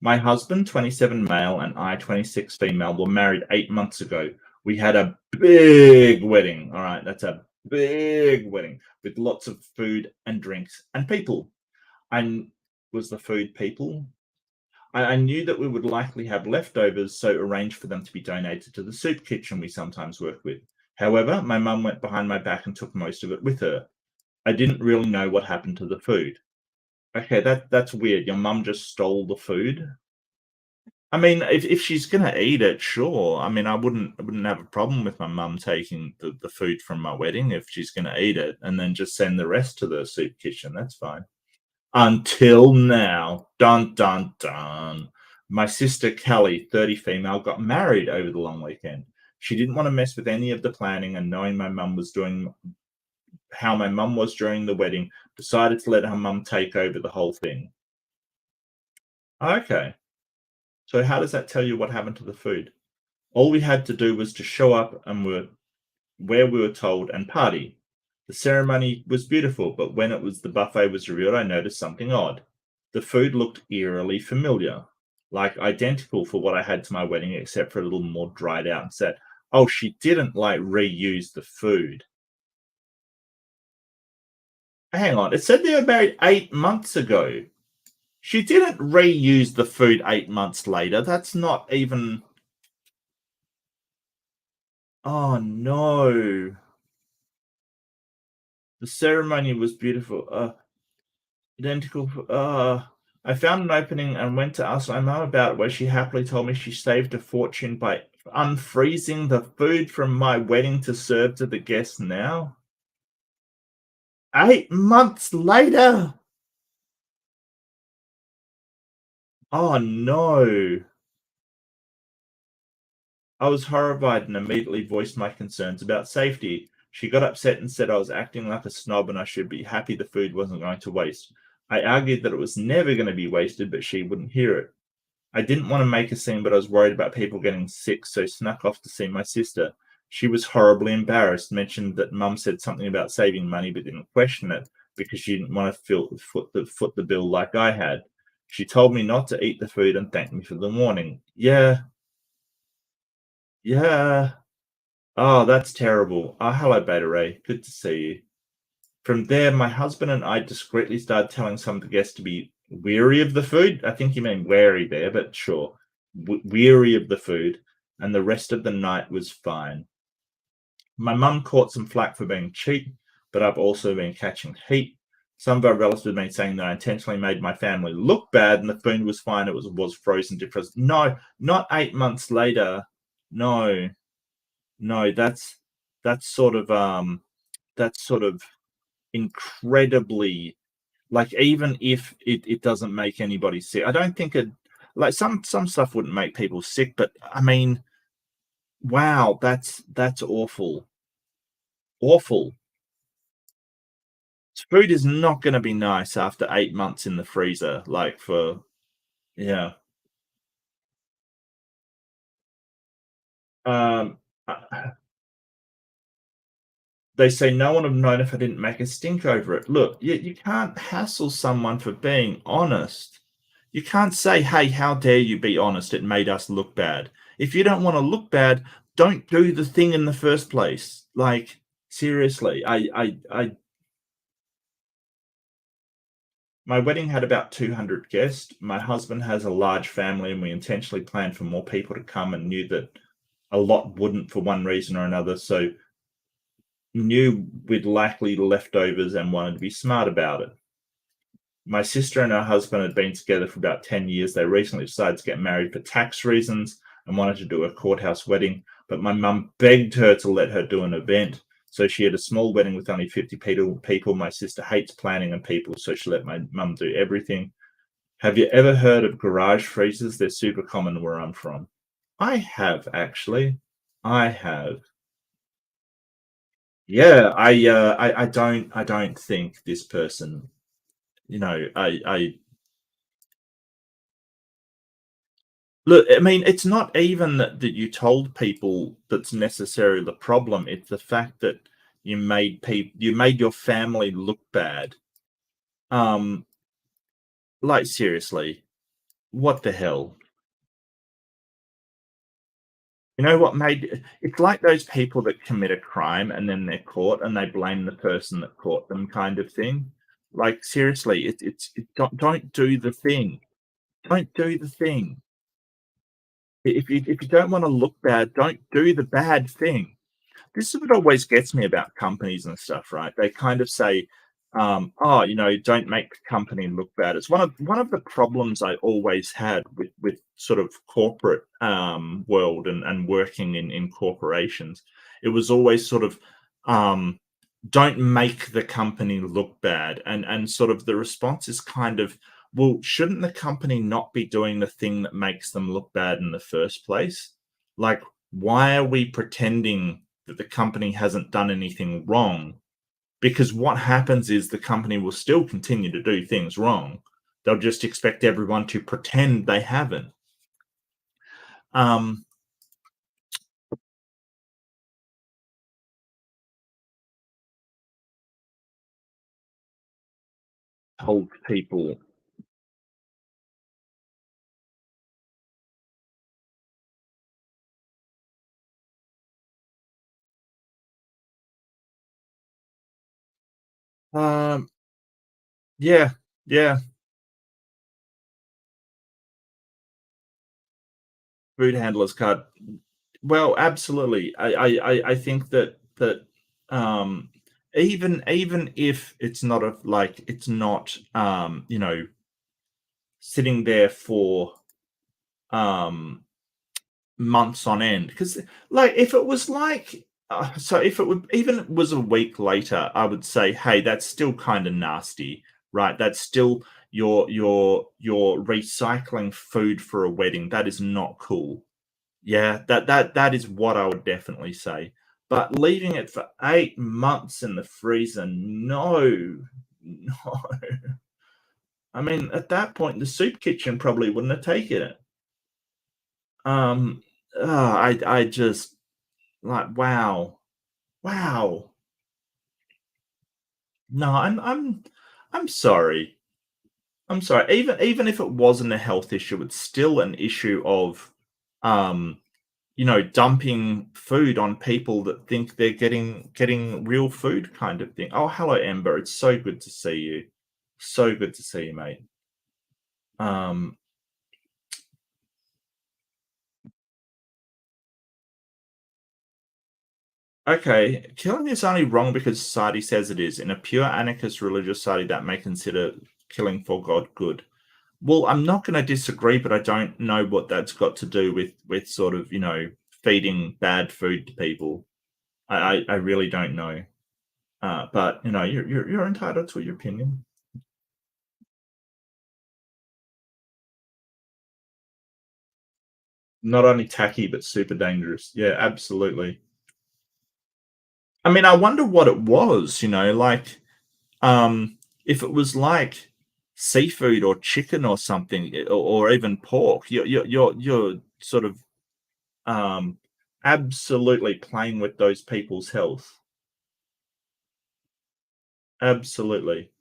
My husband, 27 male, and I, 26 female, were married 8 months ago. We had a big wedding. All right, that's a big wedding with lots of food and drinks and people. And was the food people? I knew that we would likely have leftovers, so arranged for them to be donated to the soup kitchen we sometimes work with. However, my mum went behind my back and took most of it with her. I didn't really know what happened to the food. Okay, that's weird. Your mum just stole the food. I mean, if she's gonna eat it, sure. I mean, I wouldn't have a problem with my mum taking the food from my wedding if she's gonna eat it and then just send the rest to the soup kitchen. That's fine. Until now, dun dun dun. My sister Kelly, 30 female, got married over the long weekend. She didn't want to mess with any of the planning, and knowing my mum was doing how my mum was during the wedding, decided to let her mum take over the whole thing. Okay. So how does that tell you what happened to the food? All we had to do was to show up and were where we were told and party. The ceremony was beautiful, but when it was the buffet was revealed, I noticed something odd. The food looked eerily familiar, like identical for what I had to my wedding, except for a little more dried out and said, oh, she didn't like reuse the food. Hang on, it said they were married 8 months ago. She didn't reuse the food 8 months later. That's not even. Oh no. The ceremony was beautiful. Identical. I found an opening and went to ask my mum about it, where she happily told me she saved a fortune by unfreezing the food from my wedding to serve to the guests now. 8 months later. Oh no. I was horrified and immediately voiced my concerns about safety. She got upset and said I was acting like a snob and I should be happy the food wasn't going to waste. I argued that it was never going to be wasted, but she wouldn't hear it. I didn't want to make a scene, but I was worried about people getting sick, so snuck off to see my sister. She was horribly embarrassed, mentioned that mum said something about saving money, but didn't question it because she didn't want to foot the bill like I had. She told me not to eat the food and thanked me for the warning. Yeah, yeah. Oh, that's terrible. Hello, Beta Ray. Good to see you. From there, my husband and I discreetly started telling some of the guests to be weary of the food. I think you mean wary there, but sure. Weary of the food. And the rest of the night was fine. My mum caught some flack for being cheap, but I've also been catching heat. Some of our relatives have been saying that I intentionally made my family look bad and the food was fine. It was frozen different. No, not 8 months later. No, no, that's sort of that's sort of incredibly, like, even if it doesn't make anybody sick, I don't think it, like, some stuff wouldn't make people sick, but I mean, wow, that's awful. Awful. Food is not going to be nice after 8 months in the freezer, like, for, yeah. um They say no one would have known if I didn't make a stink over it. Look, you can't hassle someone for being honest. You can't say, hey, how dare you be honest? It made us look bad. If you don't want to look bad, don't do the thing in the first place. Like, seriously, my wedding had about 200 guests. My husband has a large family, and we intentionally planned for more people to come and knew that a lot wouldn't for one reason or another. So knew we'd likely leftovers and wanted to be smart about it. My sister and her husband had been together for about 10 years. They recently decided to get married for tax reasons and wanted to do a courthouse wedding, but my mum begged her to let her do an event. So she had a small wedding with only 50 people. My sister hates planning and people, so she let my mum do everything. Have you ever heard of garage freezers? They're super common where I'm from. I have, actually. I have. Yeah, I don't think this person, I look, I mean, it's not even that you told people that's necessarily the problem. It's the fact that you made your family look bad. Um, like, seriously, what the hell? You know what made it's like those people that commit a crime and then they're caught and they blame the person that caught them, kind of thing. Like, seriously, don't do the thing. Don't do the thing. If you don't want to look bad, don't do the bad thing. This is what always gets me about companies and stuff, right? They kind of say, Oh, don't make the company look bad. It's one of the problems I always had with sort of corporate world and working in corporations. It was always sort of um, don't make the company look bad, and sort of the response is kind of, well, shouldn't the company not be doing the thing that makes them look bad in the first place? Like, why are we pretending that the company hasn't done anything wrong? Because what happens is the company will still continue to do things wrong. They'll just expect everyone to pretend they haven't. Um, Told people, um, yeah, yeah, food handlers card. Well, absolutely. I think that um, even if it's not a like it's not sitting there for um months on end, because like if it was like so if it would even it was a week later, I would say, hey, that's still kind of nasty, right? That's still you're recycling food for a wedding. That is not cool. Yeah, that is what I would definitely say. But leaving it for 8 months in the freezer, no. No. I mean, at that point the soup kitchen probably wouldn't have taken it. um I just, like, wow. Wow. No, I'm sorry. I'm sorry. Even if it wasn't a health issue, it's still an issue of, um, dumping food on people that think they're getting real food kind of thing. Oh, hello, Ember. It's so good to see you. So good to see you, mate. Um, okay, killing is only wrong because society says it is. In a pure anarchist religious society, that may consider killing for God good. Well, I'm not going to disagree, but I don't know what that's got to do with sort of feeding bad food to people. I really don't know. But you're entitled to your opinion. Not only tacky but super dangerous. Yeah, absolutely. I mean, I wonder what it was. Like if it was like seafood or chicken or something, or even pork. You're sort of um absolutely playing with those people's health. Absolutely.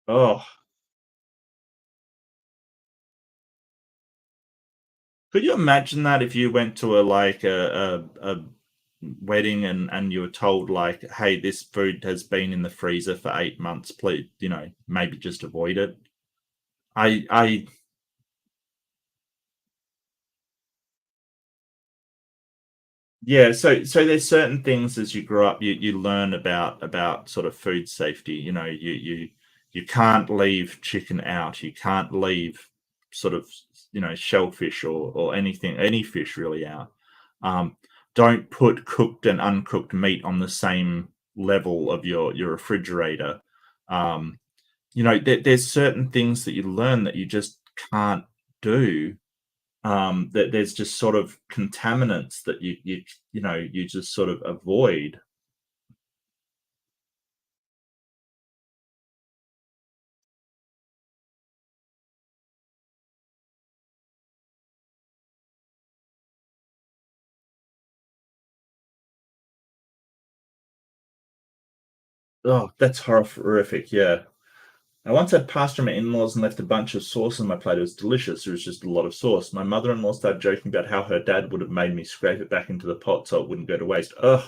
Oh, could you imagine that if you went to a wedding and you were told, like, "Hey, this food has been in the freezer for 8 months, please, maybe just avoid it." I Yeah, so there's certain things as you grow up you learn about sort of food safety. You can't leave chicken out. You can't leave sort of shellfish or anything, any fish really out. Um, don't put cooked and uncooked meat on the same level of your refrigerator. Um, there's certain things that you learn that you just can't do, that there's just sort of contaminants that you just sort of avoid. Oh, that's horrific. Yeah. I once had pasta from my in-laws and left a bunch of sauce on my plate. It was delicious. There was just a lot of sauce. My mother-in-law started joking about how her dad would have made me scrape it back into the pot so it wouldn't go to waste. Ugh.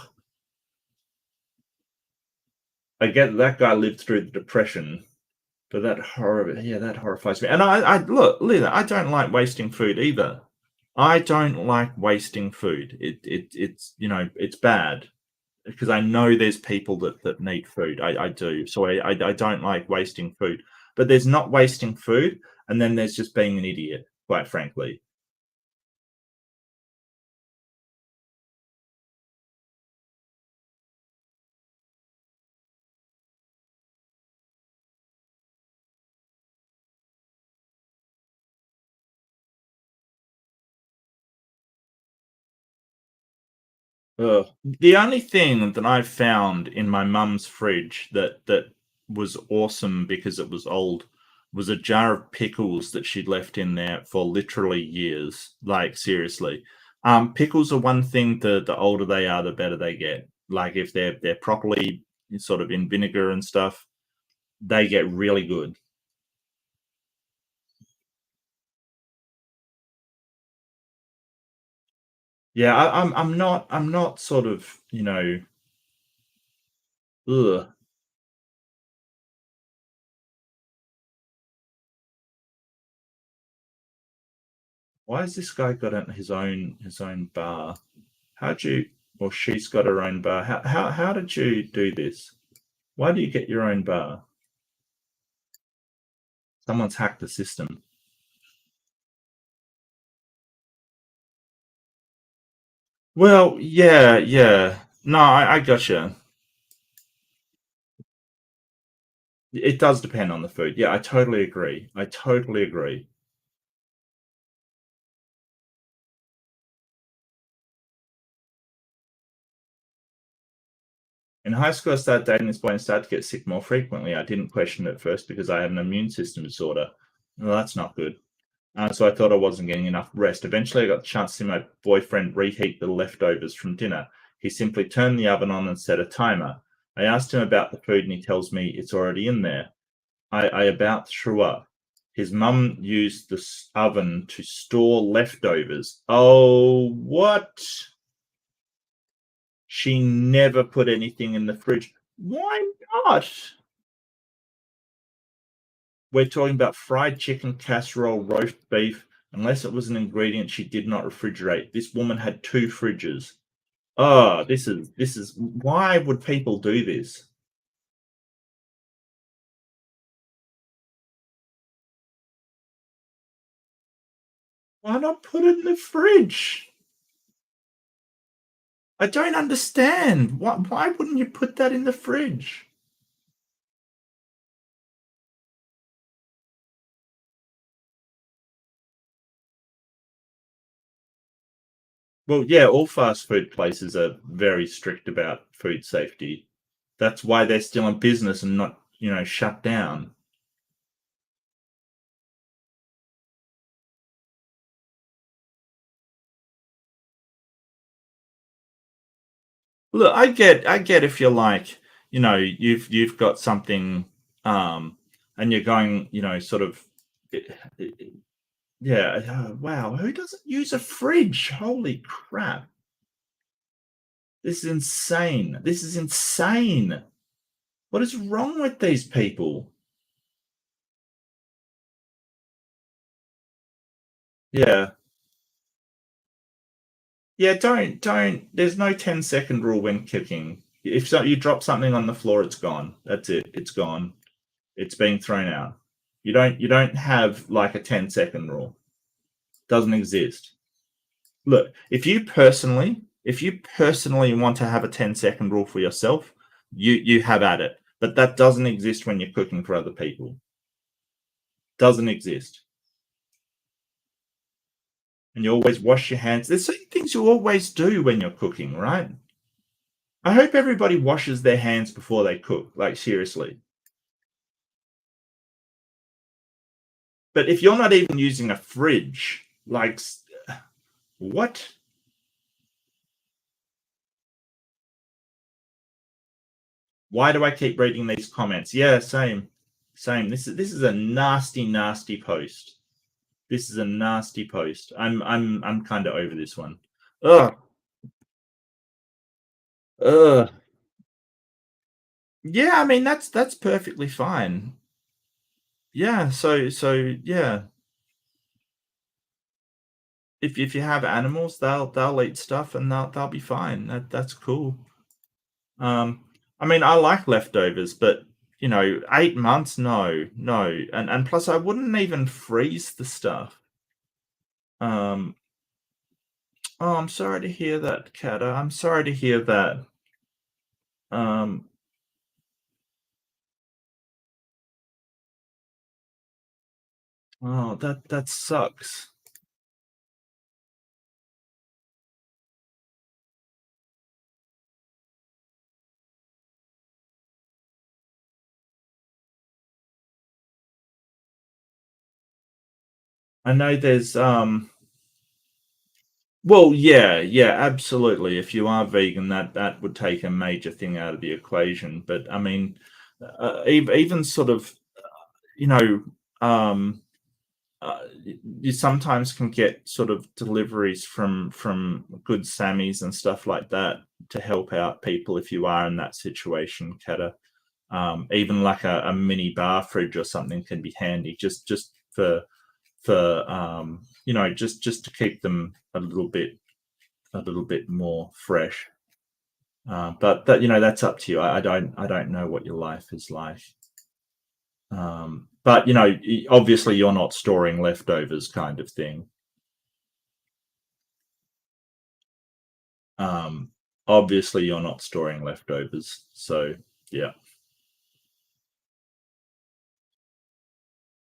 I get that guy lived through the depression, but that horrifies me. And I look, Lila, I don't like wasting food either. I don't like wasting food. It's it's bad because I know there's people that need food. I do. So I don't like wasting food. But there's not wasting food, and then there's just being an idiot, quite frankly. Ugh. The only thing that I've found in my mum's fridge that was awesome because it was old was a jar of pickles that she'd left in there for literally years. Like seriously. Pickles are one thing, the older they are, the better they get. Like if they're properly sort of in vinegar and stuff, they get really good. Yeah, I'm not sort of, ugh. Why has this guy got his own bar? How'd you or she's got her own bar. How did you do this? Why do you get your own bar? Someone's hacked the system. Well, yeah, yeah. No, I gotcha. It does depend on the food. Yeah, I totally agree. I totally agree. In high school, I started dating this boy and started to get sick more frequently. I didn't question it at first because I had an immune system disorder. Well, that's not good. So I thought I wasn't getting enough rest. Eventually, I got the chance to see my boyfriend reheat the leftovers from dinner. He simply turned the oven on and set a timer. I asked him about the food, and he tells me it's already in there. I about threw up. His mum used the oven to store leftovers. Oh, what? She never put anything in the fridge. Why not? We're talking about fried chicken, casserole, roast beef. Unless it was an ingredient she did not refrigerate. This woman had two fridges. Oh, this is why would people do this? Why not put it in the fridge? I don't understand. Why wouldn't you put that in the fridge? Well, yeah, all fast food places are very strict about food safety. That's why they're still in business and not, shut down. Look, I get if you're like, you've got something, and you're going, sort of, eh, eh, yeah. Wow, who doesn't use a fridge? Holy crap! This is insane. This is insane. What is wrong with these people? Yeah, yeah. Don't. There's no 10-second rule when cooking. If so, you drop something on the floor, it's gone. That's it. It's gone. It's being thrown out. You don't have like a 10-second rule. Doesn't exist. Look, if you personally want to have a 10-second rule for yourself, you have at it. But that doesn't exist when you're cooking for other people. Doesn't exist. And you always wash your hands. There's certain things you always do when you're cooking, right? I hope everybody washes their hands before they cook. Like seriously. But if you're not even using a fridge, like what? Why do I keep reading these comments? Yeah, same. Same. This is a nasty, nasty post. This is a nasty post. I'm kind of over this one. Ugh. Ugh. Yeah, I mean that's perfectly fine. Yeah, so yeah. if you have animals, they'll eat stuff and they'll be fine. That's cool. Um, I mean, I like leftovers, but 8 months, no, no, and plus, I wouldn't even freeze the stuff. Um, oh, I'm sorry to hear that, Kata. I'm sorry to hear that. Um, oh, that sucks. I know there's well, yeah, yeah, absolutely. If you are vegan, that would take a major thing out of the equation. But I mean, even sort of, you know, um, you sometimes can get sort of deliveries from Good Sammys and stuff like that to help out people if you are in that situation, Kata. Even like a mini bar fridge or something can be handy, just for just to keep them a little bit more fresh. But that's up to you. I don't know what your life is like. But obviously you're not storing leftovers, kind of thing. Um, Obviously you're not storing leftovers, so yeah.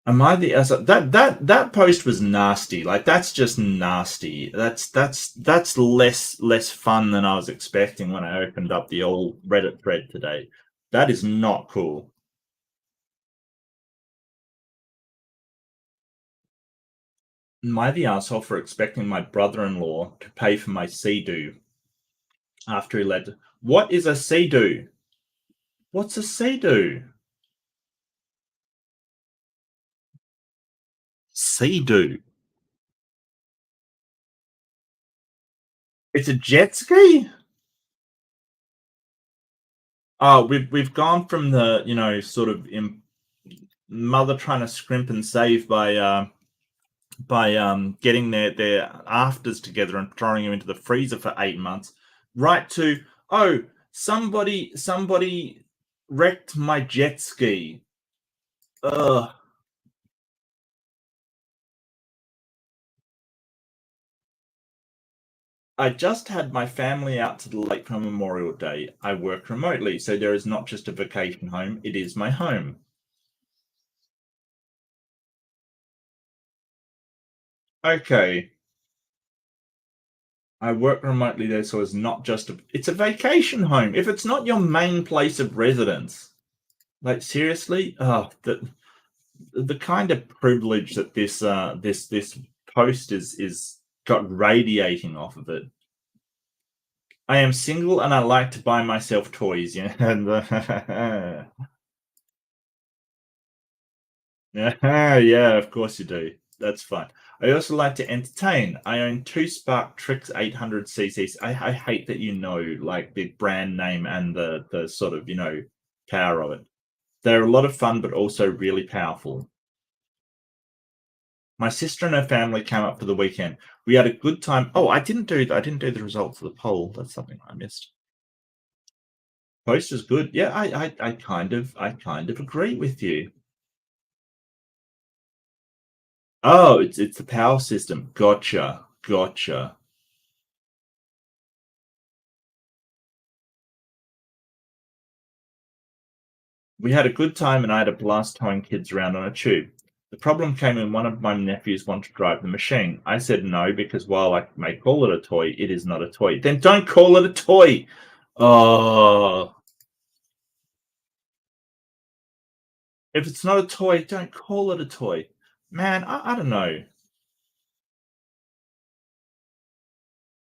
Am I the as that post was nasty. Like that's just nasty. That's less fun than I was expecting when I opened up the old Reddit thread today. That is not cool. Am I the asshole for expecting my brother-in-law to pay for my sea-doo after he led? What is a sea-doo? What's a sea-doo? Sea-doo. It's a jet ski? Oh, we've gone from the sort of mother trying to scrimp and save by getting their afters together and throwing them into the freezer for 8 months, right to, oh, somebody wrecked my jet ski. Ugh. I just had my family out to the lake for Memorial Day. I work remotely, so there is not just a vacation home, it is my home. Okay. I work remotely there, so it's not just it's a vacation home. If it's not your main place of residence, like seriously, the kind of privilege that this post is got radiating off of it. I am single and I like to buy myself toys. Yeah, and yeah, yeah, of course you do. That's fine. I also like to entertain. I own two Spark Trix 800 cc's. I hate that like the brand name and the sort of power of it. They're a lot of fun, but also really powerful. My sister and her family came up for the weekend. We had a good time. Oh, I didn't do the results of the poll. That's something I missed. Post is good. Yeah, I kind of agree with you. Oh, it's the power system. Gotcha. Gotcha. We had a good time and I had a blast towing kids around on a tube. The problem came when one of my nephews wanted to drive the machine. I said no because while I may call it a toy, it is not a toy. Then don't call it a toy. Oh, if it's not a toy, don't call it a toy. Man, I don't know.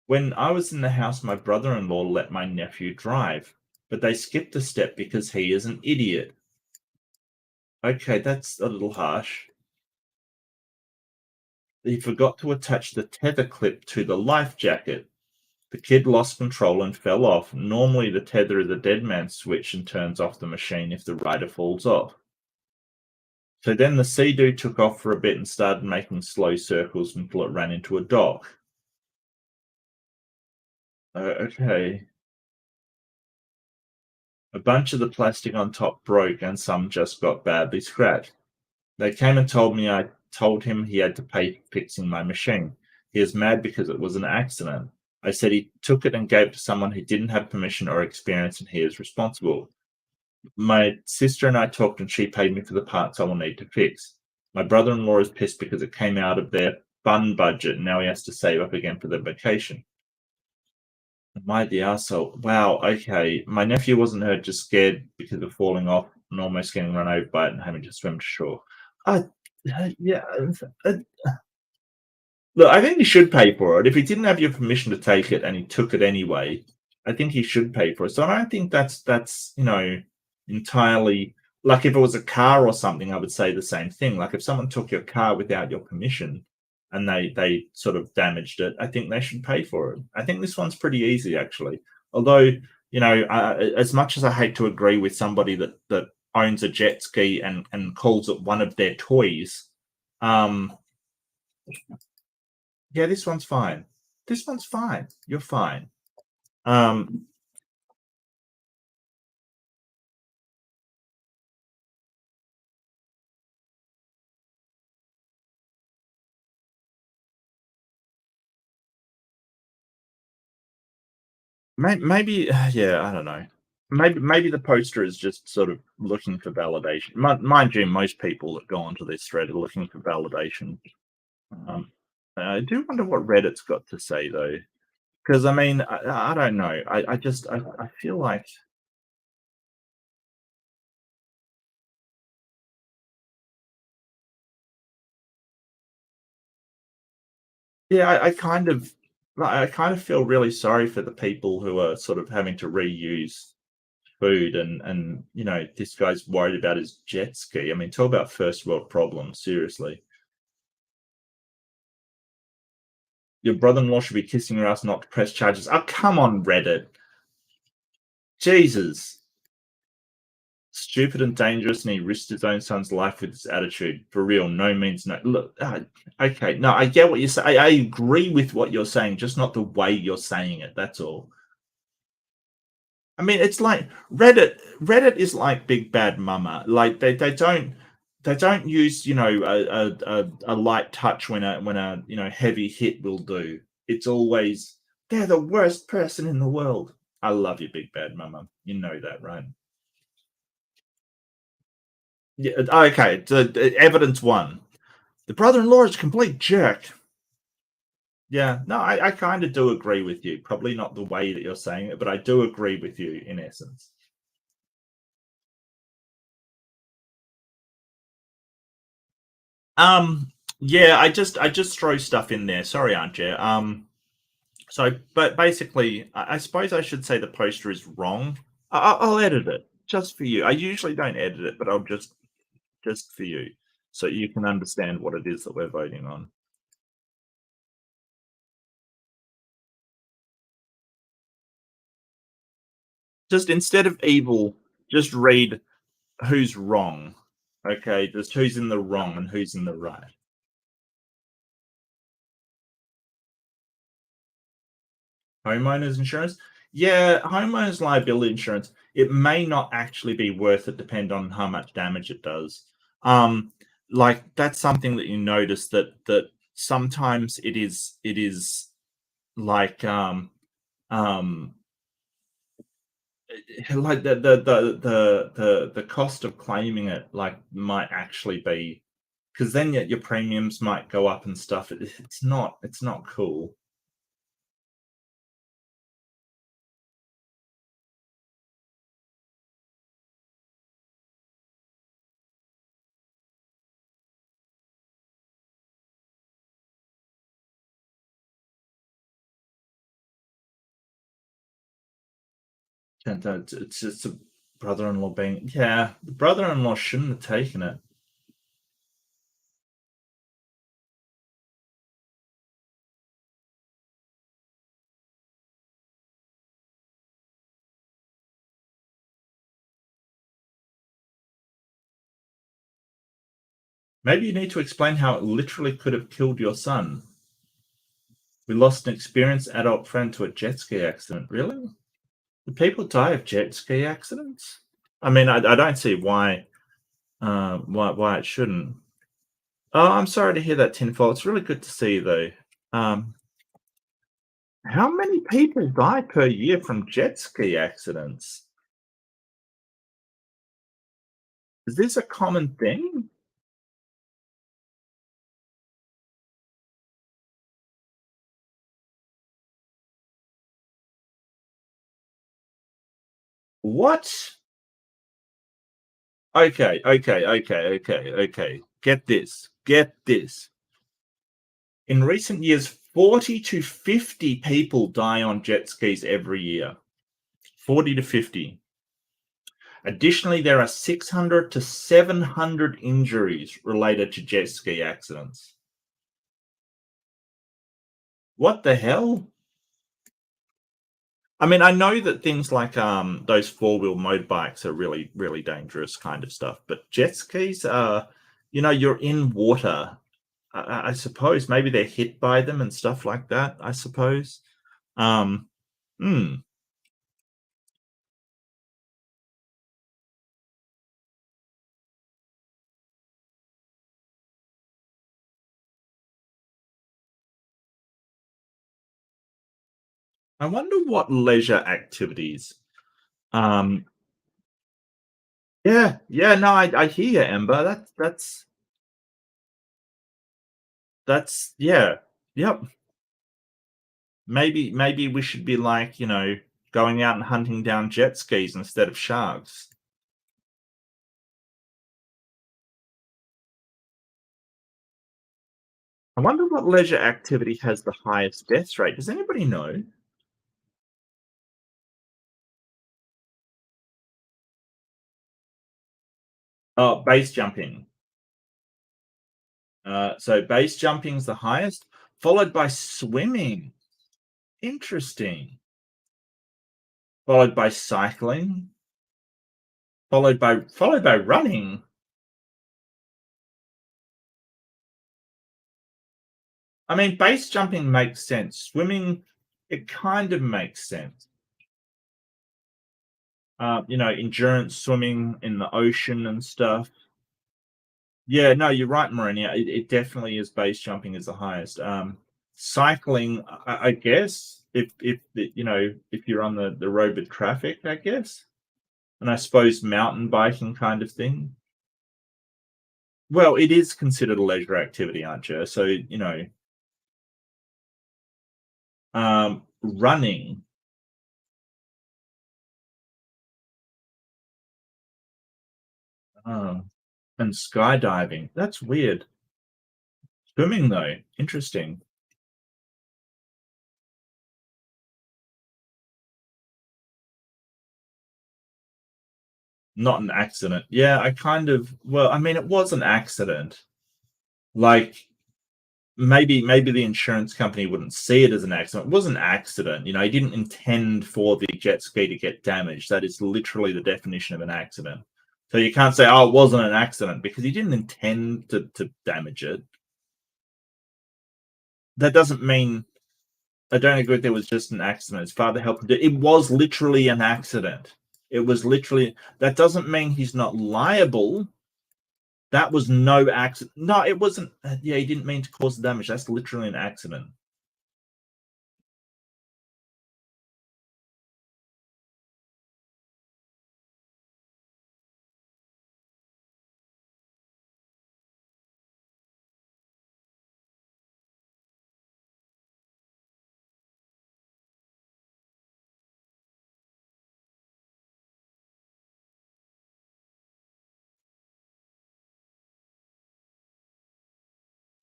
When I was in the house, my brother-in-law let my nephew drive, but they skipped a step because he is an idiot. Okay, that's a little harsh. He forgot to attach the tether clip to the life jacket. The kid lost control and fell off. Normally, the tether is a dead man's switch and turns off the machine if the rider falls off. So then the Sea-Doo took off for a bit and started making slow circles until it ran into a dock. Okay. A bunch of the plastic on top broke and some just got badly scratched. They came and told me I told him he had to pay for fixing my machine. He is mad because it was an accident. I said he took it and gave it to someone who didn't have permission or experience and he is responsible. My sister and I talked and she paid me for the parts I will need to fix. My brother in law is pissed because it came out of their fun budget and now he has to save up again for the vacation. Am I the arsehole? Wow, okay. My nephew wasn't hurt, just scared because of falling off and almost getting run over by it and having to swim to shore. Uh, yeah. uh, Look, I think he should pay for it. If he didn't have your permission to take it and he took it anyway, I think he should pay for it. So I don't think that's entirely like if it was a car or something, I would say the same thing. Like if someone took your car without your permission and they sort of damaged it, I think they should pay for it. I think this one's pretty easy actually. Although, as much as I hate to agree with somebody that owns a jet ski and calls it one of their toys, um, yeah, this one's fine. This one's fine. You're fine. Um, maybe, yeah, I don't know. Maybe the poster is just sort of looking for validation. Mind you, most people that go onto this thread are looking for validation. Um, I do wonder what Reddit's got to say though, because I mean, I don't know. I feel like yeah, I kind of feel really sorry for the people who are sort of having to reuse food and this guy's worried about his jet ski. I mean, talk about first world problems, seriously. Your brother-in-law should be kissing your ass not to press charges. Oh, come on, Reddit. Jesus. Stupid and dangerous, and he risked his own son's life with his attitude. For real, no means no. Look, okay, no, I get what you're saying. I agree with what you're saying, just not the way you're saying it. That's all. I mean, it's like Reddit is like Big Bad Mama. Like they don't use a light touch when a heavy hit will do. It's always they're the worst person in the world. I love you, Big Bad Mama. You know that, right? Yeah. Okay. So, evidence one: the brother-in-law is a complete jerk. Yeah. No, I kind of do agree with you. Probably not the way that you're saying it, but I do agree with you in essence. Yeah, I just throw stuff in there. Sorry, aren't you? But basically, I suppose I should say the poster is wrong. I'll edit it just for you. I usually don't edit it, but I'll just for you, so you can understand what it is that we're voting on. Just instead of evil, just read who's wrong. Okay, just who's in the wrong and who's in the right. Homeowners insurance? Yeah, homeowners liability insurance, it may not actually be worth it depending on how much damage it does. Um, like that's something that you notice that sometimes it is like um like the cost of claiming it like might actually be because then your premiums might go up and stuff. It's not cool. And it's just a brother-in-law being yeah, the brother-in-law shouldn't have taken it. Maybe you need to explain how it literally could have killed your son. We lost an experienced adult friend to a jet ski accident. Really? Do people die of jet ski accidents? I mean, I don't see why it shouldn't. Oh, I'm sorry to hear that, Tinfoil. It's really good to see you, though. Um, how many people die per year from jet ski accidents? Is this a common thing? What? Okay. Get this. Get this. In recent years, 40 to 50 people die on jet skis every year. 40 to 50. Additionally, there are 600 to 700 injuries related to jet ski accidents. What the hell? I mean, I know that things like those four-wheel motorbikes are really, really dangerous kind of stuff, but jet skis are, you're in water. I suppose maybe they're hit by them and stuff like that. I suppose. Um, hmm. I wonder what leisure activities. Um, yeah. No, I hear you, Ember. That's yeah, yep. Maybe we should be like going out and hunting down jet skis instead of sharks. I wonder what leisure activity has the highest death rate. Does anybody know? Oh, base jumping. So base jumping's the highest, followed by swimming. Interesting. Followed by cycling, followed by running. I mean, base jumping makes sense. Swimming, it kind of makes sense. Endurance swimming in the ocean and stuff. Yeah, no, you're right, Marinia. It definitely is base jumping is the highest. Cycling, I guess, if you're on the road with traffic, I guess, and I suppose mountain biking kind of thing. Well, it is considered a leisure activity, aren't you? So running, uh, and skydiving. That's weird. Swimming, though, interesting. Not an accident. Yeah, well, I mean, it was an accident. Like, maybe the insurance company wouldn't see it as an accident. It was an accident. He didn't intend for the jet ski to get damaged. That is literally the definition of an accident. So you can't say, "Oh, it wasn't an accident," because he didn't intend to damage it. That doesn't mean I don't agree there was just an accident. His father helped him. It was literally an accident. It was literally. That doesn't mean he's not liable. That was no accident. No, it wasn't. Yeah, he didn't mean to cause the damage. That's literally an accident.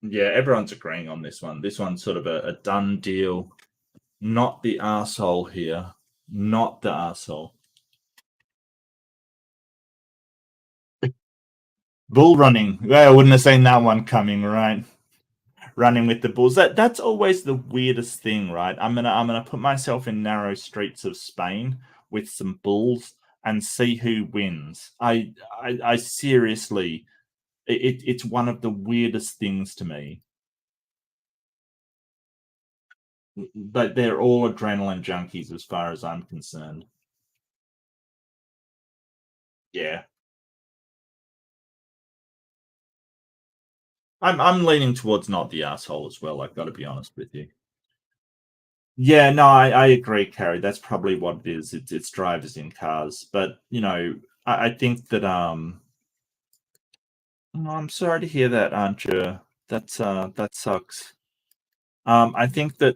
Yeah, everyone's agreeing on this one. This one's sort of a done deal. Not the asshole here. Not the asshole. Bull running. Well, I wouldn't have seen that one coming, right? Running with the bulls. That's always the weirdest thing, right? I'm gonna put myself in narrow streets of Spain with some bulls and see who wins. I seriously, it's one of the weirdest things to me. But they're all adrenaline junkies as far as I'm concerned. Yeah. I'm leaning towards not the asshole as well. I've got to be honest with you. Yeah, no, I agree, Carrie. That's probably what it is. It's drivers in cars, but I think that oh, I'm sorry to hear that, aren't you? That sucks. I think that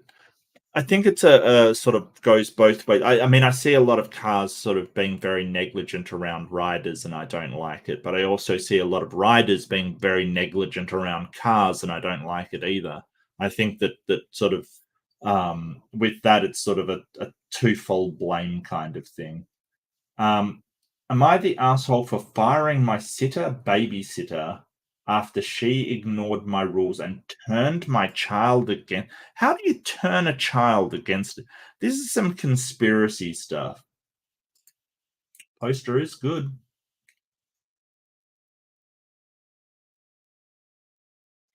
I think it's a sort of goes both ways. I mean, I see a lot of cars sort of being very negligent around riders, and I don't like it. But I also see a lot of riders being very negligent around cars, and I don't like it either. I think that sort of with that, it's sort of a twofold blame kind of thing. Um, am I the asshole for firing my babysitter, after she ignored my rules and turned my child again? How do you turn a child against it? This is some conspiracy stuff. Poster is good.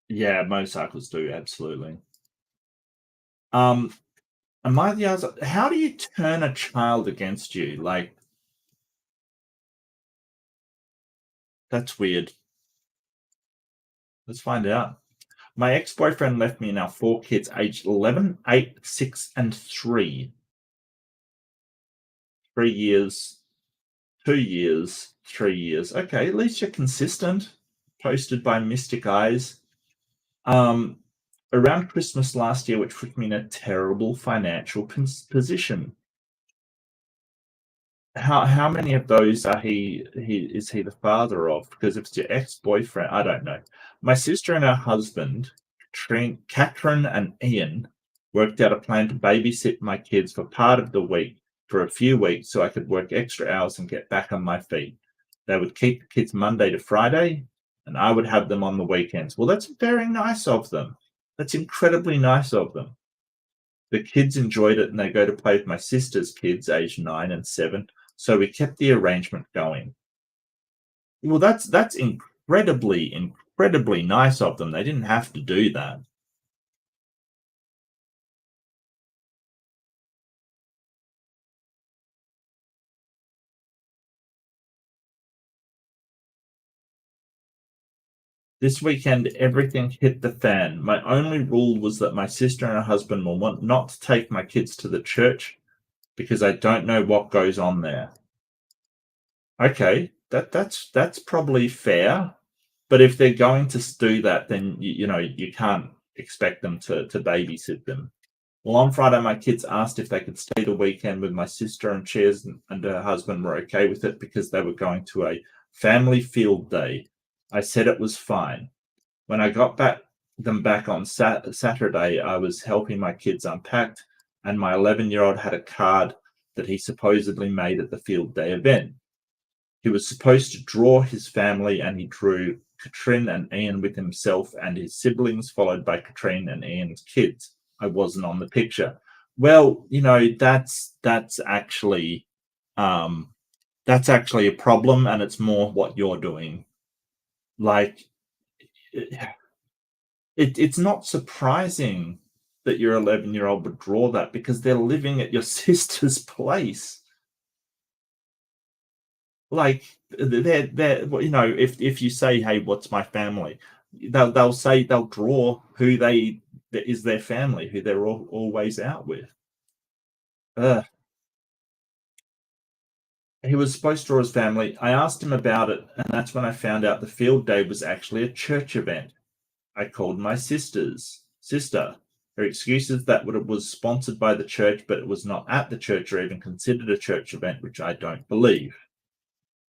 Yeah, motorcycles do, absolutely. Um, am I the asshole? How do you turn a child against you? Like, that's weird. Let's find out. My ex-boyfriend left me and our four kids aged 11, 8, 6, and 3. 3 years, 2 years, 3 years. Okay, at least you're consistent. Posted by Mystic Eyes. Um, around Christmas last year, which put me in a terrible financial position. How many of those are he is he the father of? Because if it's your ex-boyfriend, I don't know. My sister and her husband, Catherine and Ian, worked out a plan to babysit my kids for part of the week for a few weeks so I could work extra hours and get back on my feet. They would keep the kids Monday to Friday, and I would have them on the weekends. Well, that's very nice of them. That's incredibly nice of them. The kids enjoyed it and they go to play with my sister's kids, aged 9 and 7. So we kept the arrangement going. Well, that's incredibly nice of them. They didn't have to do that. This weekend, everything hit the fan. My only rule was that my sister and her husband will want not to take my kids to the church because I don't know what goes on there. Okay, that's probably fair. But if they're going to do that, then you can't expect them to babysit them. Well, on Friday, my kids asked if they could stay the weekend with my sister, and Cheers and her husband were okay with it because they were going to a family field day. I said it was fine. When I got back on Saturday, I was helping my kids unpack, and my 11-year-old had a card that he supposedly made at the field day event. He was supposed to draw his family, and he drew Katrin and Ian with himself and his siblings, followed by Katrin and Ian's kids. I wasn't on the picture. Well, um, that's actually a problem, and it's more what you're doing. Like, it's not surprising that your 11-year-old would draw that because they're living at your sister's place. Like they're if you say, hey, what's my family, they'll say, they'll draw who they that is their family, who they're always out with. Ugh. He was supposed to draw his family. I asked him about it, and that's when I found out the field day was actually a church event. I called my sister. Her excuse is that it was sponsored by the church, but it was not at the church or even considered a church event, which I don't believe.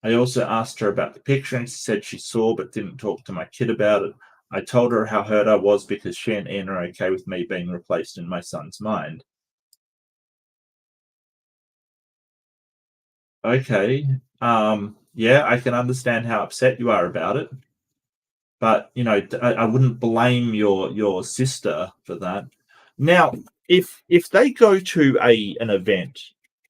I also asked her about the picture, and she said she saw but didn't talk to my kid about it. I told her how hurt I was because she and Ian are okay with me being replaced in my son's mind. Okay. Yeah, I can understand how upset you are about it, but I wouldn't blame your sister for that. Now, if they go to an event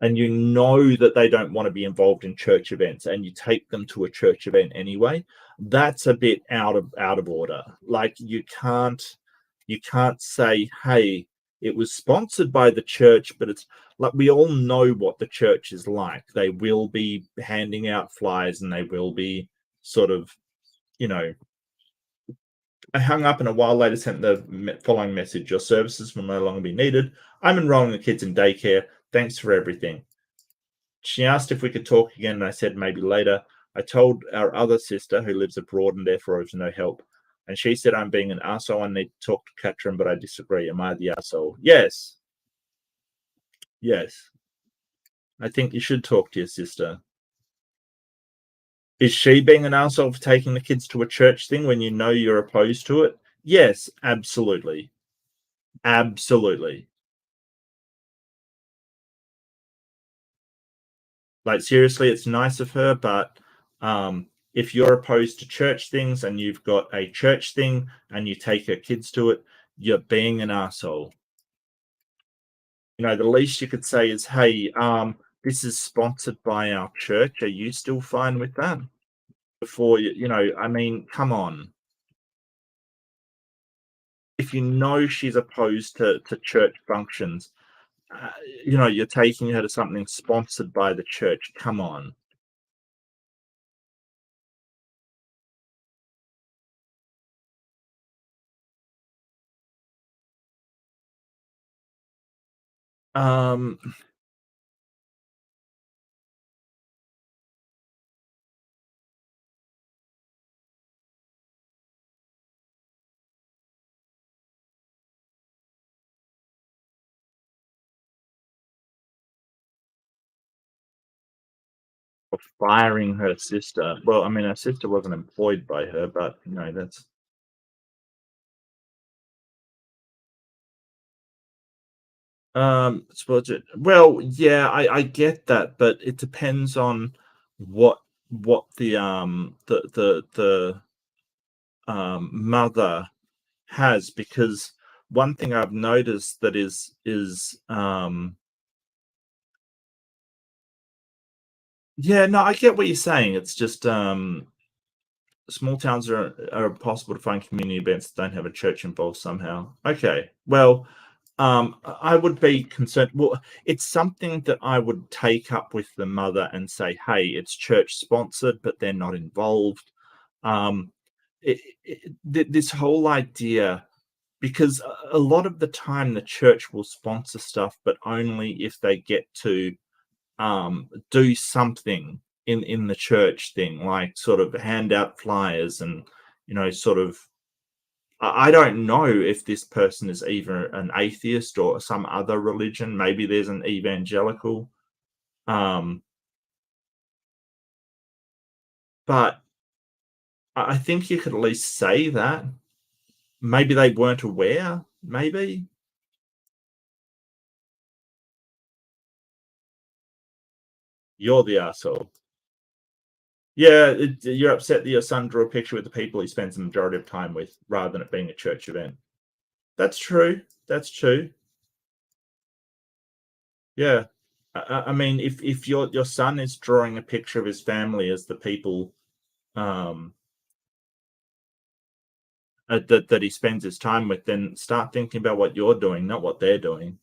and you know that they don't want to be involved in church events and you take them to a church event anyway, that's a bit out of order. Like, you can't say, hey, it was sponsored by the church, but it's like we all know what the church is like. They will be handing out flyers and they will be sort of, you know, I hung up and a while later sent the following message: your services will no longer be needed. I'm enrolling the kids in daycare. Thanks for everything. She asked if we could talk again, and I said maybe later. I told our other sister, who lives abroad and therefore has no help, and she said I'm being an arsehole. I need to talk to Katrin, but I disagree. Am I the arsehole? Yes. Yes. I think you should talk to your sister. Is she being an arsehole for taking the kids to a church thing when you know you're opposed to it? Yes, absolutely. Absolutely. Like, seriously, it's nice of her, but if you're opposed to church things and you've got a church thing and you take your kids to it, you're being an asshole. You know, the least you could say is, hey, this is sponsored by our church. Are you still fine with that? Before I mean, come on. If you know she's opposed to church functions, uh, you're taking her to something sponsored by the church. Come on. Um, of firing her sister. Well, I mean, her sister wasn't employed by her, but that's suppose it. Well, yeah, I get that, but it depends on what the mother has, because one thing I've noticed that is yeah, no, I get what you're saying. It's just small towns are impossible to find community events that don't have a church involved somehow. Okay, well, I would be concerned. Well, it's something that I would take up with the mother and say, "Hey, it's church sponsored, but they're not involved." Um, this whole idea, because a lot of the time the church will sponsor stuff, but only if they get to do something in the church thing, like sort of hand out flyers and sort of. I don't know if this person is either an atheist or some other religion. Maybe there's an evangelical, um, but I think you could at least say that. Maybe they weren't aware. Maybe you're the asshole. Yeah, you're upset that your son drew a picture with the people he spends the majority of time with, rather than it being a church event. That's true. That's true. Yeah. I mean, if your son is drawing a picture of his family as the people um, that he spends his time with, then start thinking about what you're doing, not what they're doing.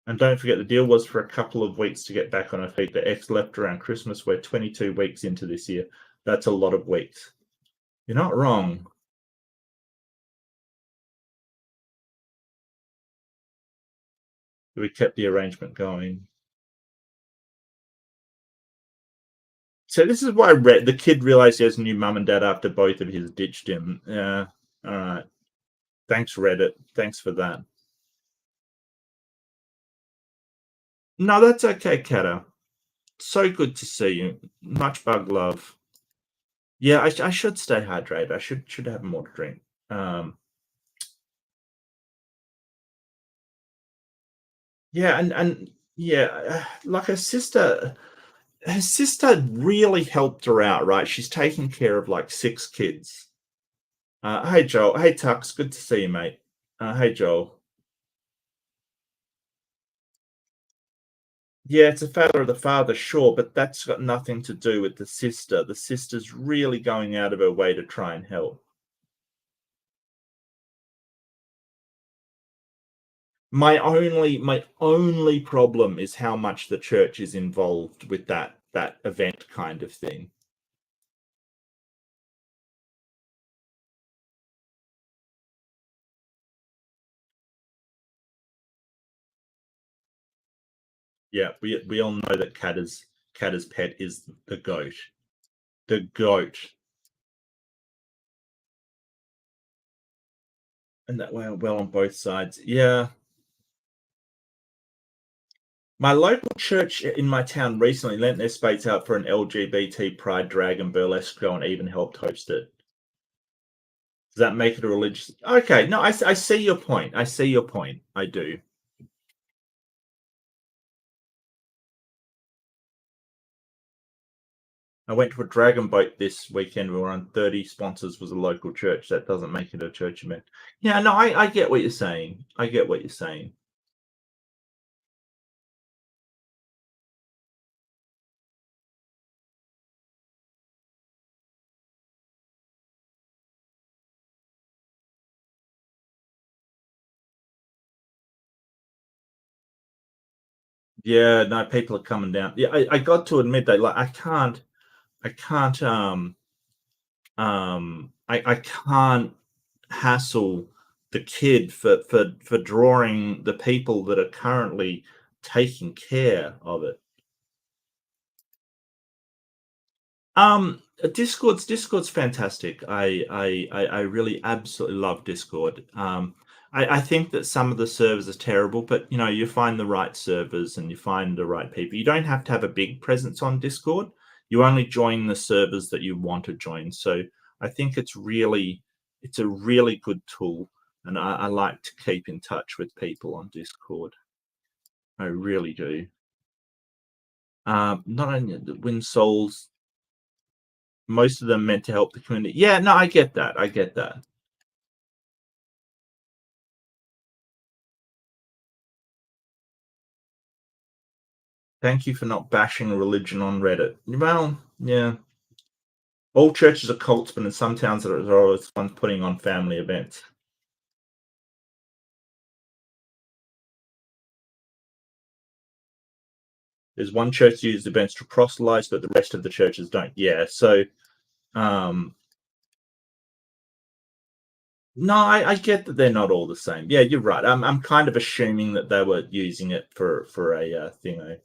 And don't forget, the deal was for a couple of weeks to get back on her feet. The ex left around Christmas. We're 22 weeks into this year. That's a lot of weeks. You're not wrong. We kept the arrangement going. So this is why the kid realized he has a new mum and dad after both of his ditched him. Yeah. All right. Thanks, Reddit. Thanks for that. No, that's okay, Kata. So good to see you. Much bug love. Yeah, I should stay hydrated. I should have more to drink. Um, yeah, and yeah, like her sister really helped her out, right? She's taking care of like six kids. Hey Joel, hey Tux, good to see you, mate. Hey Joel. Yeah, it's a father of the father, sure, but that's got nothing to do with the sister. The sister's really going out of her way to try and help. My only problem is how much the church is involved with that event kind of thing. Yeah, we all know that Kata's pet is the goat. The goat. And that well on both sides. Yeah. My local church in my town recently lent their space out for an LGBT pride drag and burlesque show and even helped host it. Does that make it a religious? Okay, no, I see your point. I see your point. I do. I went to a dragon boat this weekend. We were on 30 sponsors was a local church. That doesn't make it a church event. Yeah, no, I get what you're saying. I get what you're saying. Yeah, no, people are coming down. Yeah, I got to admit that like I can't hassle the kid for drawing the people that are currently taking care of it. Discord's fantastic. I really absolutely love Discord. I think that some of the servers are terrible, but you know, you find the right servers and you find the right people. You don't have to have a big presence on Discord. You only join the servers that you want to join. So I think it's a really good tool, and I like to keep in touch with people on Discord. I really do. Not only the win souls, most of them meant to help the community. Yeah, no, I get that. I get that. Thank you for not bashing religion on Reddit. Well, yeah. All churches are cults, but in some towns there are always fun putting on family events. There's one church that uses events to proselyte, but the rest of the churches don't. Yeah. So um no, I get that they're not all the same. Yeah, you're right. I'm kind of assuming that they were using it for a thing,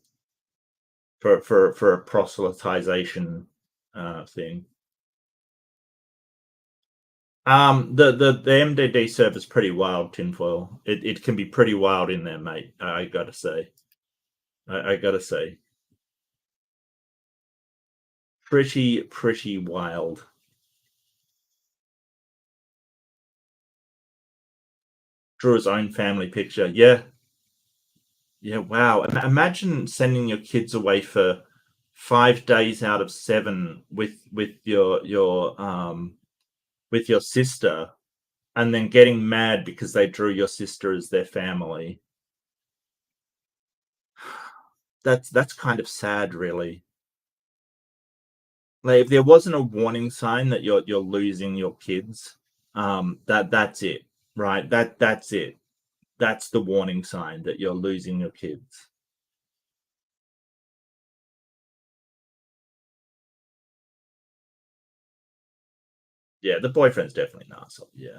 for a proselytization thing. The MDD server's pretty wild, tinfoil. It can be pretty wild in there, mate. I gotta say. I gotta say. Pretty wild. Drew his own family picture. Yeah. Yeah, wow. Imagine sending your kids away for 5 days out of 7 with with your sister, and then getting mad because they drew your sister as their family. That's kind of sad, really. Like if there wasn't a warning sign that you're losing your kids, that's it, right? That's it. That's the warning sign that you're losing your kids. Yeah, the boyfriend's definitely an asshole. Yeah.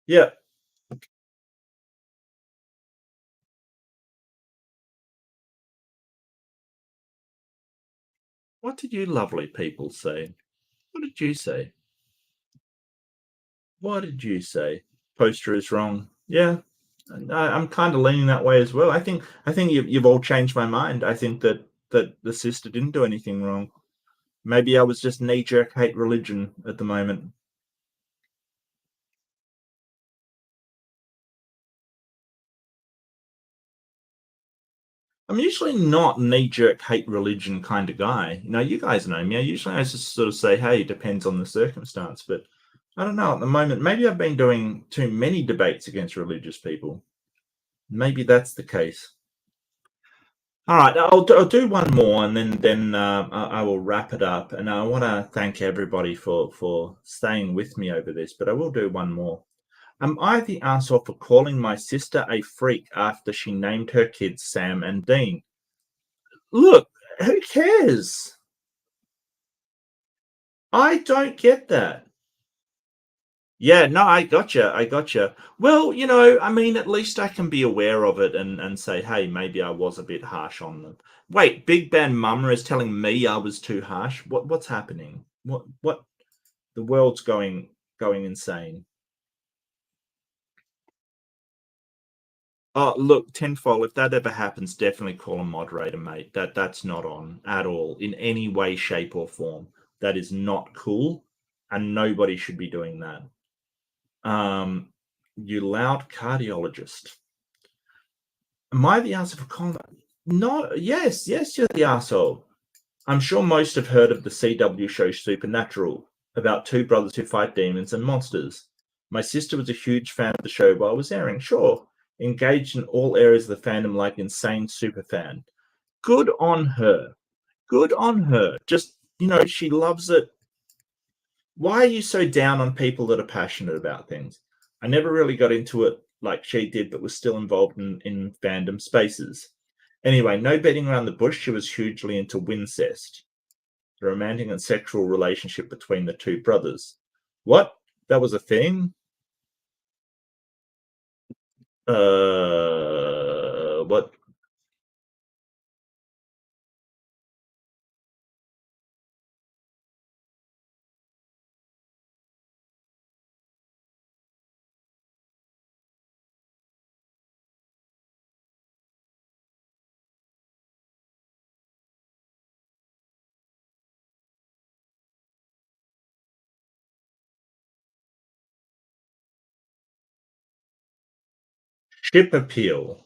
Yeah. What did you lovely people say? What did you say? What did you say? Poster is wrong. Yeah. And I'm kind of leaning that way as well. I think you've all changed my mind. I think that the sister didn't do anything wrong. Maybe I was just knee jerk hate religion at the moment. I'm usually not knee jerk hate religion kind of guy. You know, you guys know me. I just sort of say, hey, it depends on the circumstance. But I don't know at the moment. Maybe I've been doing too many debates against religious people. Maybe that's the case. All right, I'll do one more, and then I will wrap it up. And I want to thank everybody for staying with me over this, but I will do one more. Am I the arsehole for calling my sister a freak after she named her kids Sam and Dean? Look, who cares? I don't get that. Yeah, no, I gotcha. I gotcha. Well, I mean, at least I can be aware of it and say, hey, maybe I was a bit harsh on them. Wait, Big Ben Mama is telling me I was too harsh. What's happening? What the world's going insane. Oh, look, tenfold. If that ever happens, definitely call a moderator, mate. That's not on at all in any way, shape, or form. That is not cool, and nobody should be doing that. You loud cardiologist. Am I the answer for combat? No, yes, you're the asshole. I'm sure most have heard of the CW show Supernatural, about two brothers who fight demons and monsters. My sister was a huge fan of the show while it was airing, sure. Engaged in all areas of the fandom like insane superfan. Good on her. Good on her. Just, she loves it. Why are you so down on people that are passionate about things? I never really got into it like she did, but was still involved in fandom spaces. Anyway, no beating around the bush, she was hugely into Wincest, the romantic and sexual relationship between the two brothers. What? That was a thing? What? Ship appeal.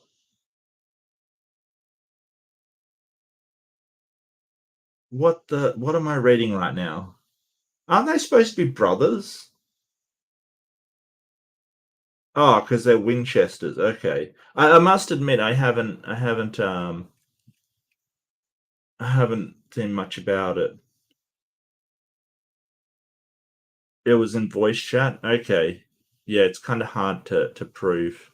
What am I reading right now? Aren't they supposed to be brothers? Oh, because they're Winchesters. Okay. I must admit I haven't seen much about it. It was in voice chat? Okay. Yeah, it's kind of hard to prove.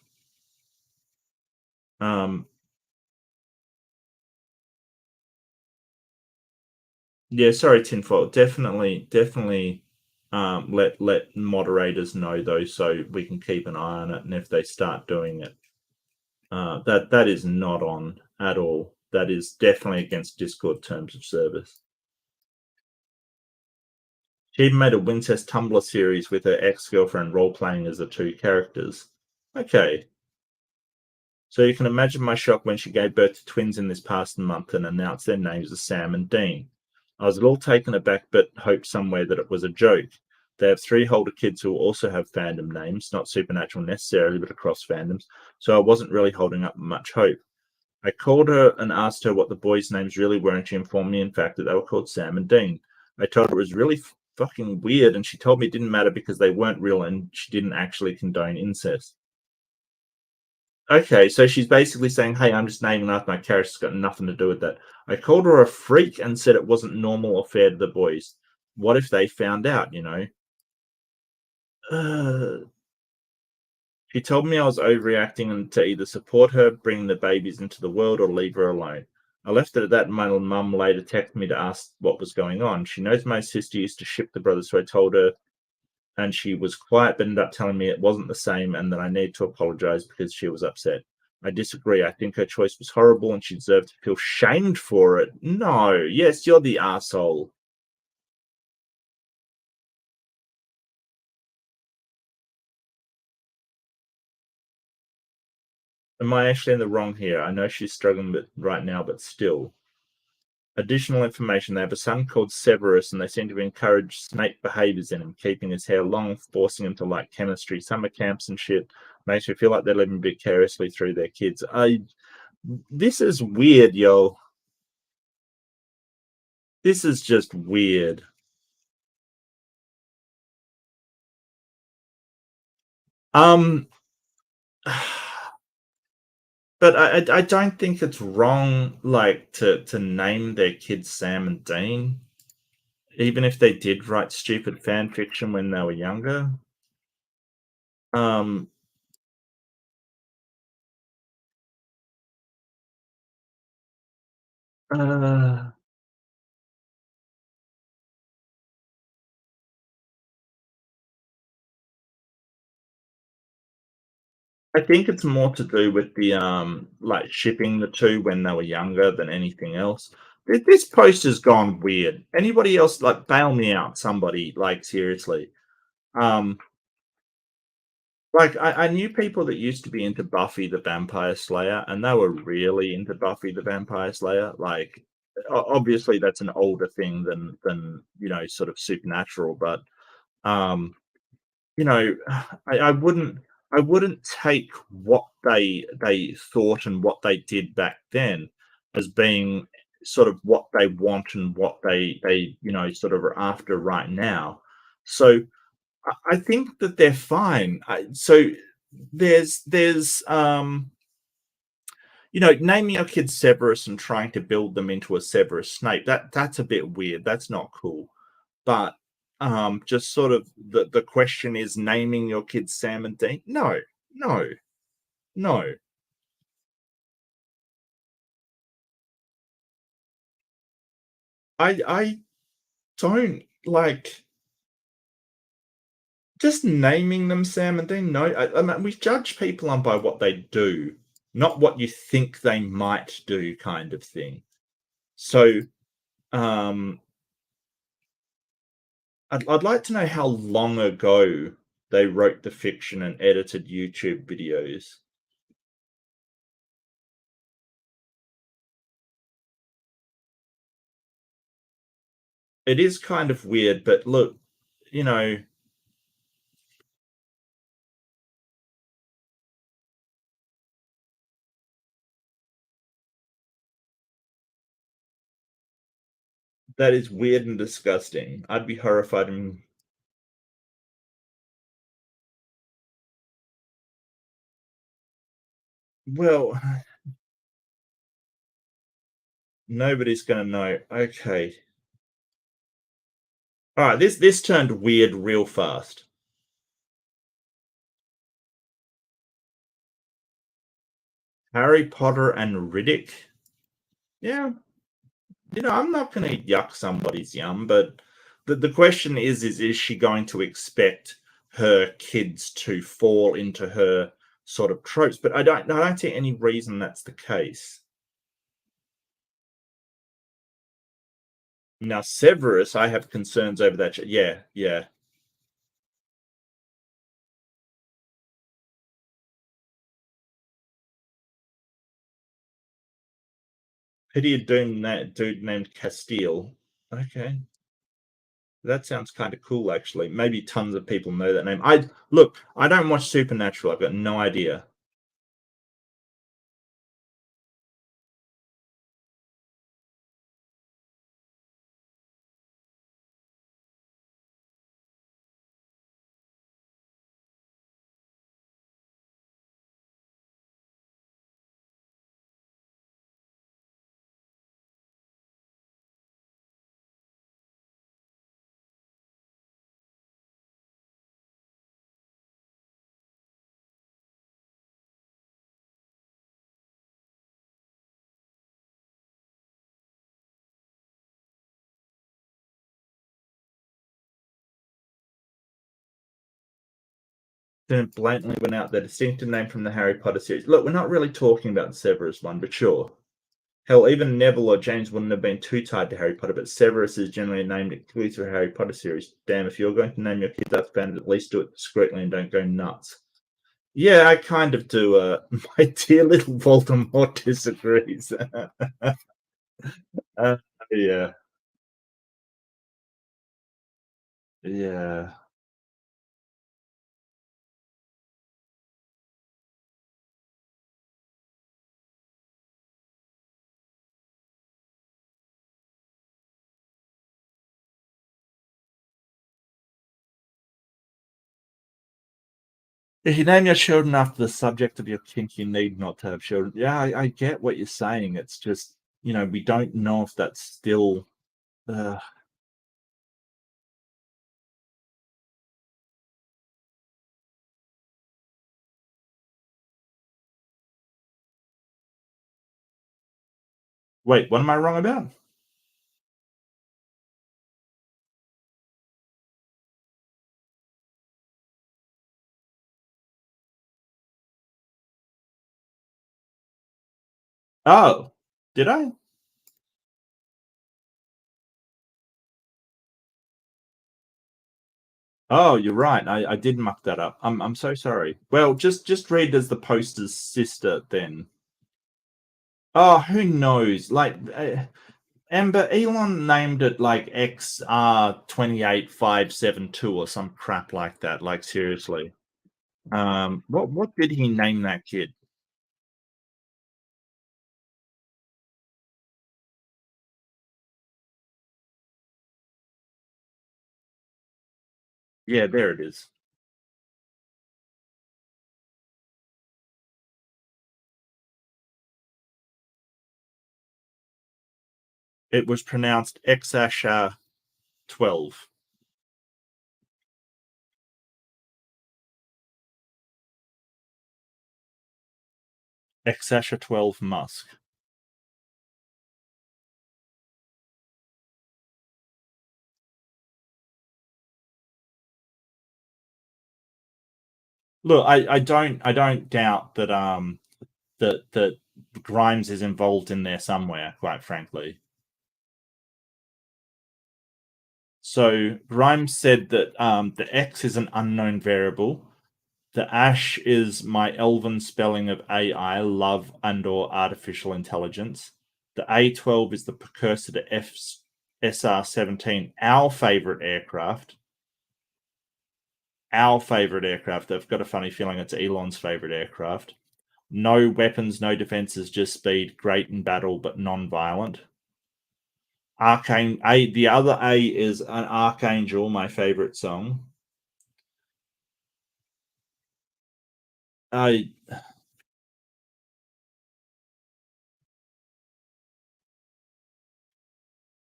Um, yeah, sorry, Tinfoil. Definitely let moderators know though so we can keep an eye on it, and if they start doing it. That is not on at all. That is definitely against Discord terms of service. She even made a Wincest Tumblr series with her ex-girlfriend role-playing as the two characters. Okay. So you can imagine my shock when she gave birth to twins in this past month and announced their names as Sam and Dean. I was a little taken aback, but hoped somewhere that it was a joke. They have three older kids who also have fandom names, not supernatural necessarily, but across fandoms, so I wasn't really holding up much hope. I called her and asked her what the boys' names really were, and she informed me, in fact, that they were called Sam and Dean. I told her it was really fucking weird, and she told me it didn't matter because they weren't real and she didn't actually condone incest. Okay, so she's basically saying, hey, I'm just naming after my character. It's got nothing to do with that. I called her a freak and said it wasn't normal or fair to the boys. What if they found out? Uh, she told me I was overreacting and to either support her, bring the babies into the world, or leave her alone. I left it at that, and my mum later texted me to ask what was going on. She knows my sister used to ship the brothers, so I told her, and she was quiet, but ended up telling me it wasn't the same and that I need to apologize because she was upset. I disagree. I think her choice was horrible and she deserved to feel shamed for it. No, yes, you're the asshole. Am I actually in the wrong here? I know she's struggling right now, but still. Additional information, they have a son called Severus, and they seem to encourage snake behaviors in him, keeping his hair long, forcing him to like chemistry, summer camps and shit. Makes me feel like they're living vicariously through their kids. This is weird, yo. This is just weird. Um, But I don't think it's wrong, like, to name their kids Sam and Dean, even if they did write stupid fan fiction when they were younger. Um, uh, I think it's more to do with the, like, shipping the 2 when they were younger than anything else. This post has gone weird. Anybody else, like, bail me out, somebody, like, seriously. Um, like, I knew people that used to be into Buffy the Vampire Slayer, and they were really into Buffy the Vampire Slayer. Like, obviously, that's an older thing than, sort of Supernatural, but, um you know, I wouldn't take what they thought and what they did back then as being sort of what they want and what they sort of are after right now. So I think that they're fine. So there's naming your kid Severus and trying to build them into a Severus Snape. That's a bit weird. That's not cool. But, just sort of the question is naming your kids Sam and Dean? No, no, no. I don't like just naming them Sam and Dean. No, I mean, we judge people on by what they do, not what you think they might do, kind of thing. So, um, I'd like to know how long ago they wrote the fiction and edited YouTube videos. It is kind of weird, but look, you know, that is weird and disgusting. I'd be horrified and well, nobody's gonna know. Okay. Alright, this turned weird real fast. Harry Potter and Riddick? Yeah, I'm not gonna yuck somebody's yum, but the question is she going to expect her kids to fall into her sort of tropes? But I don't see any reason that's the case. Now, Severus, I have concerns over that. Yeah, yeah. Pity a dude named Castile. Okay. That sounds kind of cool, actually. Maybe tons of people know that name. I look. I don't watch Supernatural. I've got no idea. Then blatantly went out their distinctive name from the Harry Potter series. Look, we're not really talking about the Severus one, but sure. Hell, even Neville or James wouldn't have been too tied to Harry Potter, but Severus is generally named exclusively to a Harry Potter series. Damn, if you're going to name your kids after fans, at least do it discreetly and don't go nuts. Yeah, I kind of do. My dear little Voldemort disagrees. uh, yeah, yeah. If you name your children after the subject of your kink, you need not to have children. Yeah, I get what you're saying. It's just, we don't know if that's still. Uh, Wait, what am I wrong about? Oh, did I? Oh, you're right. I did muck that up. I'm so sorry. Well, just read as the poster's sister then. Oh, who knows? Like, Amber Elon named it like XR28572 or some crap like that. Like seriously. What did he name that kid? Yeah, there it is. It was pronounced Exasha 12. Exasha 12 Musk. Look, I don't doubt that that Grimes is involved in there somewhere, quite frankly. So Grimes said that the X is an unknown variable. The Ash is my elven spelling of AI, love and/or artificial intelligence. The A12 is the precursor to F's SR-17, our favorite aircraft. Our favorite aircraft. I've got a funny feeling it's Elon's favorite aircraft. No weapons, no defenses, just speed. Great in battle, but non-violent. Arcane A. The other A is an Archangel, my favorite song. I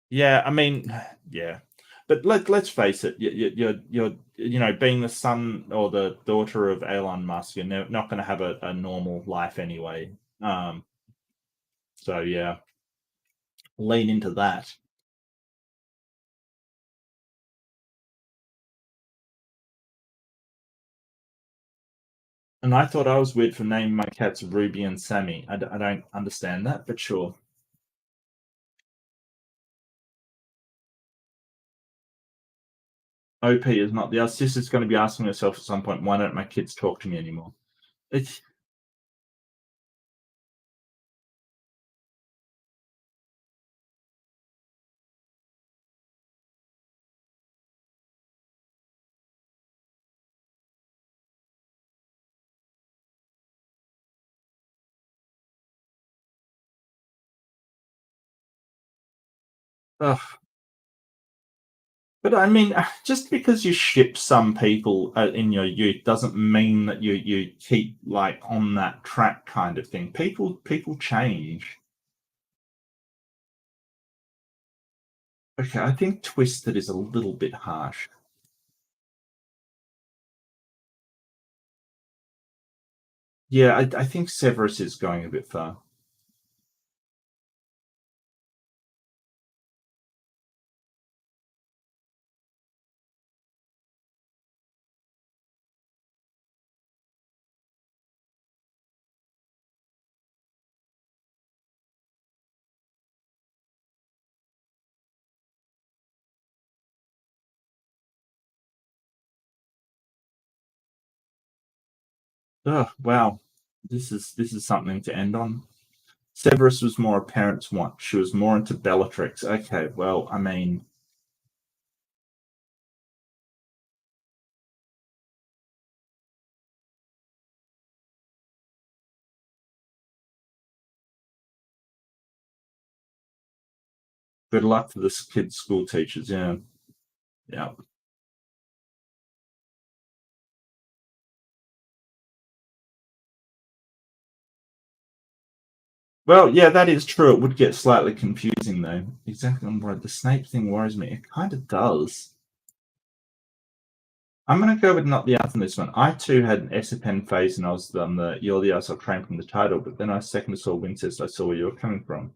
Yeah, I mean, yeah, but let's face it. You're being the son or the daughter of Elon Musk. You're not going to have a normal life anyway. So yeah, lean into that. And I thought I was weird for naming my cats Ruby and Sammy. I don't understand that, but sure. OP is not. The sister's going to be asking herself at some point, why don't my kids talk to me anymore? It's ugh. But I mean, just because you ship some people in your youth doesn't mean that you keep like on that track kind of thing. People change. Okay, I think twisted is a little bit harsh. Yeah, I think Severus is going a bit far. Oh wow, this is something to end on. Severus was more a parent's want. She was more into Bellatrix. Okay, well, I mean, good luck to this kid's school teachers. Yeah, yeah. Well, yeah, that is true. It would get slightly confusing, though. Exactly. I'm worried. The Snape thing worries me. It kind of does. I'm going to go with not the answer on this one. I too had an EpiPen phase, and I was on the You're the Asshole train from the title, but then I second saw Wincest. I saw where you were coming from.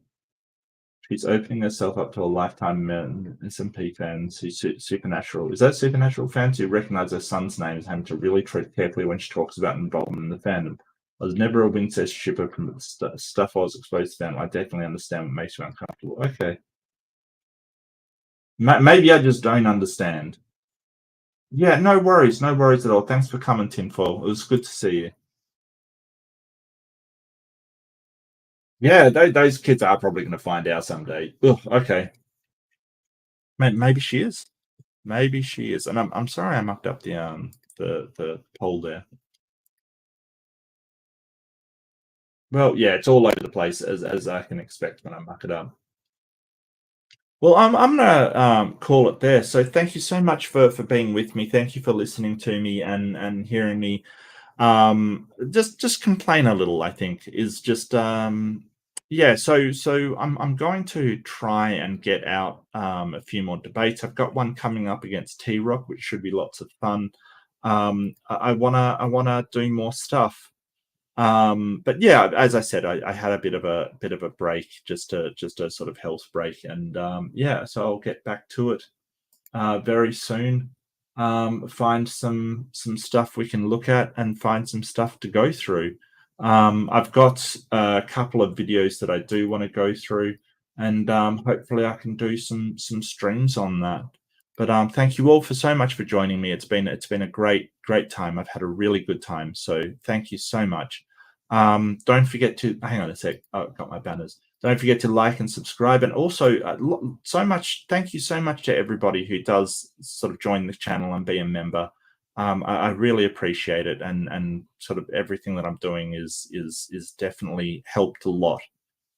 She's opening herself up to a lifetime SMP fans who's supernatural. Is that supernatural fans who recognize her son's name as having to really tread carefully when she talks about involvement in the fandom? I was never a Wincest shipper from the stuff I was exposed to them. I definitely understand what makes you uncomfortable. Okay. Maybe I just don't understand. Yeah, no worries. No worries at all. Thanks for coming, Tinfoil. It was good to see you. Yeah, those kids are probably going to find out someday. Ugh, okay. Maybe she is. Maybe she is. And I'm sorry I mucked up the poll there. Well, yeah, it's all over the place as I can expect when I muck it up. Well, I'm gonna call it there. So thank you so much for being with me. Thank you for listening to me and hearing me just complain a little. I think is just yeah. So I'm going to try and get out a few more debates. I've got one coming up against T Rock, which should be lots of fun. I wanna do more stuff. But yeah, as I said, I had a bit of a break, just a sort of health break, and yeah, so I'll get back to it very soon. Find some stuff we can look at and find some stuff to go through. I've got a couple of videos that I do want to go through, and hopefully I can do some streams on that. But thank you all for so much for joining me. It's been a great time. I've had a really good time. So thank you so much. Don't forget to hang on a sec. Oh, I've got my banners. Don't forget to like and subscribe, and also so much. Thank you so much to everybody who does sort of join the channel and be a member. I really appreciate it, and sort of everything that I'm doing is definitely helped a lot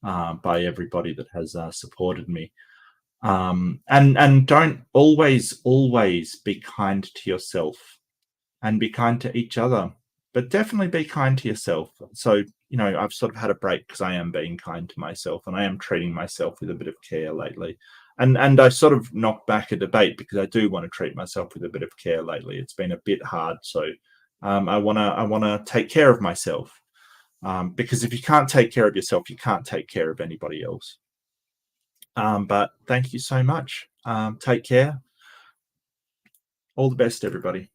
by everybody that has supported me. And don't always be kind to yourself and be kind to each other, but definitely be kind to yourself. So, I've sort of had a break because I am being kind to myself and I am treating myself with a bit of care lately. And I sort of knocked back a debate because I do want to treat myself with a bit of care lately. It's been a bit hard, so I wanna take care of myself. Because if you can't take care of yourself, you can't take care of anybody else. But thank you so much. Take care. All the best, everybody.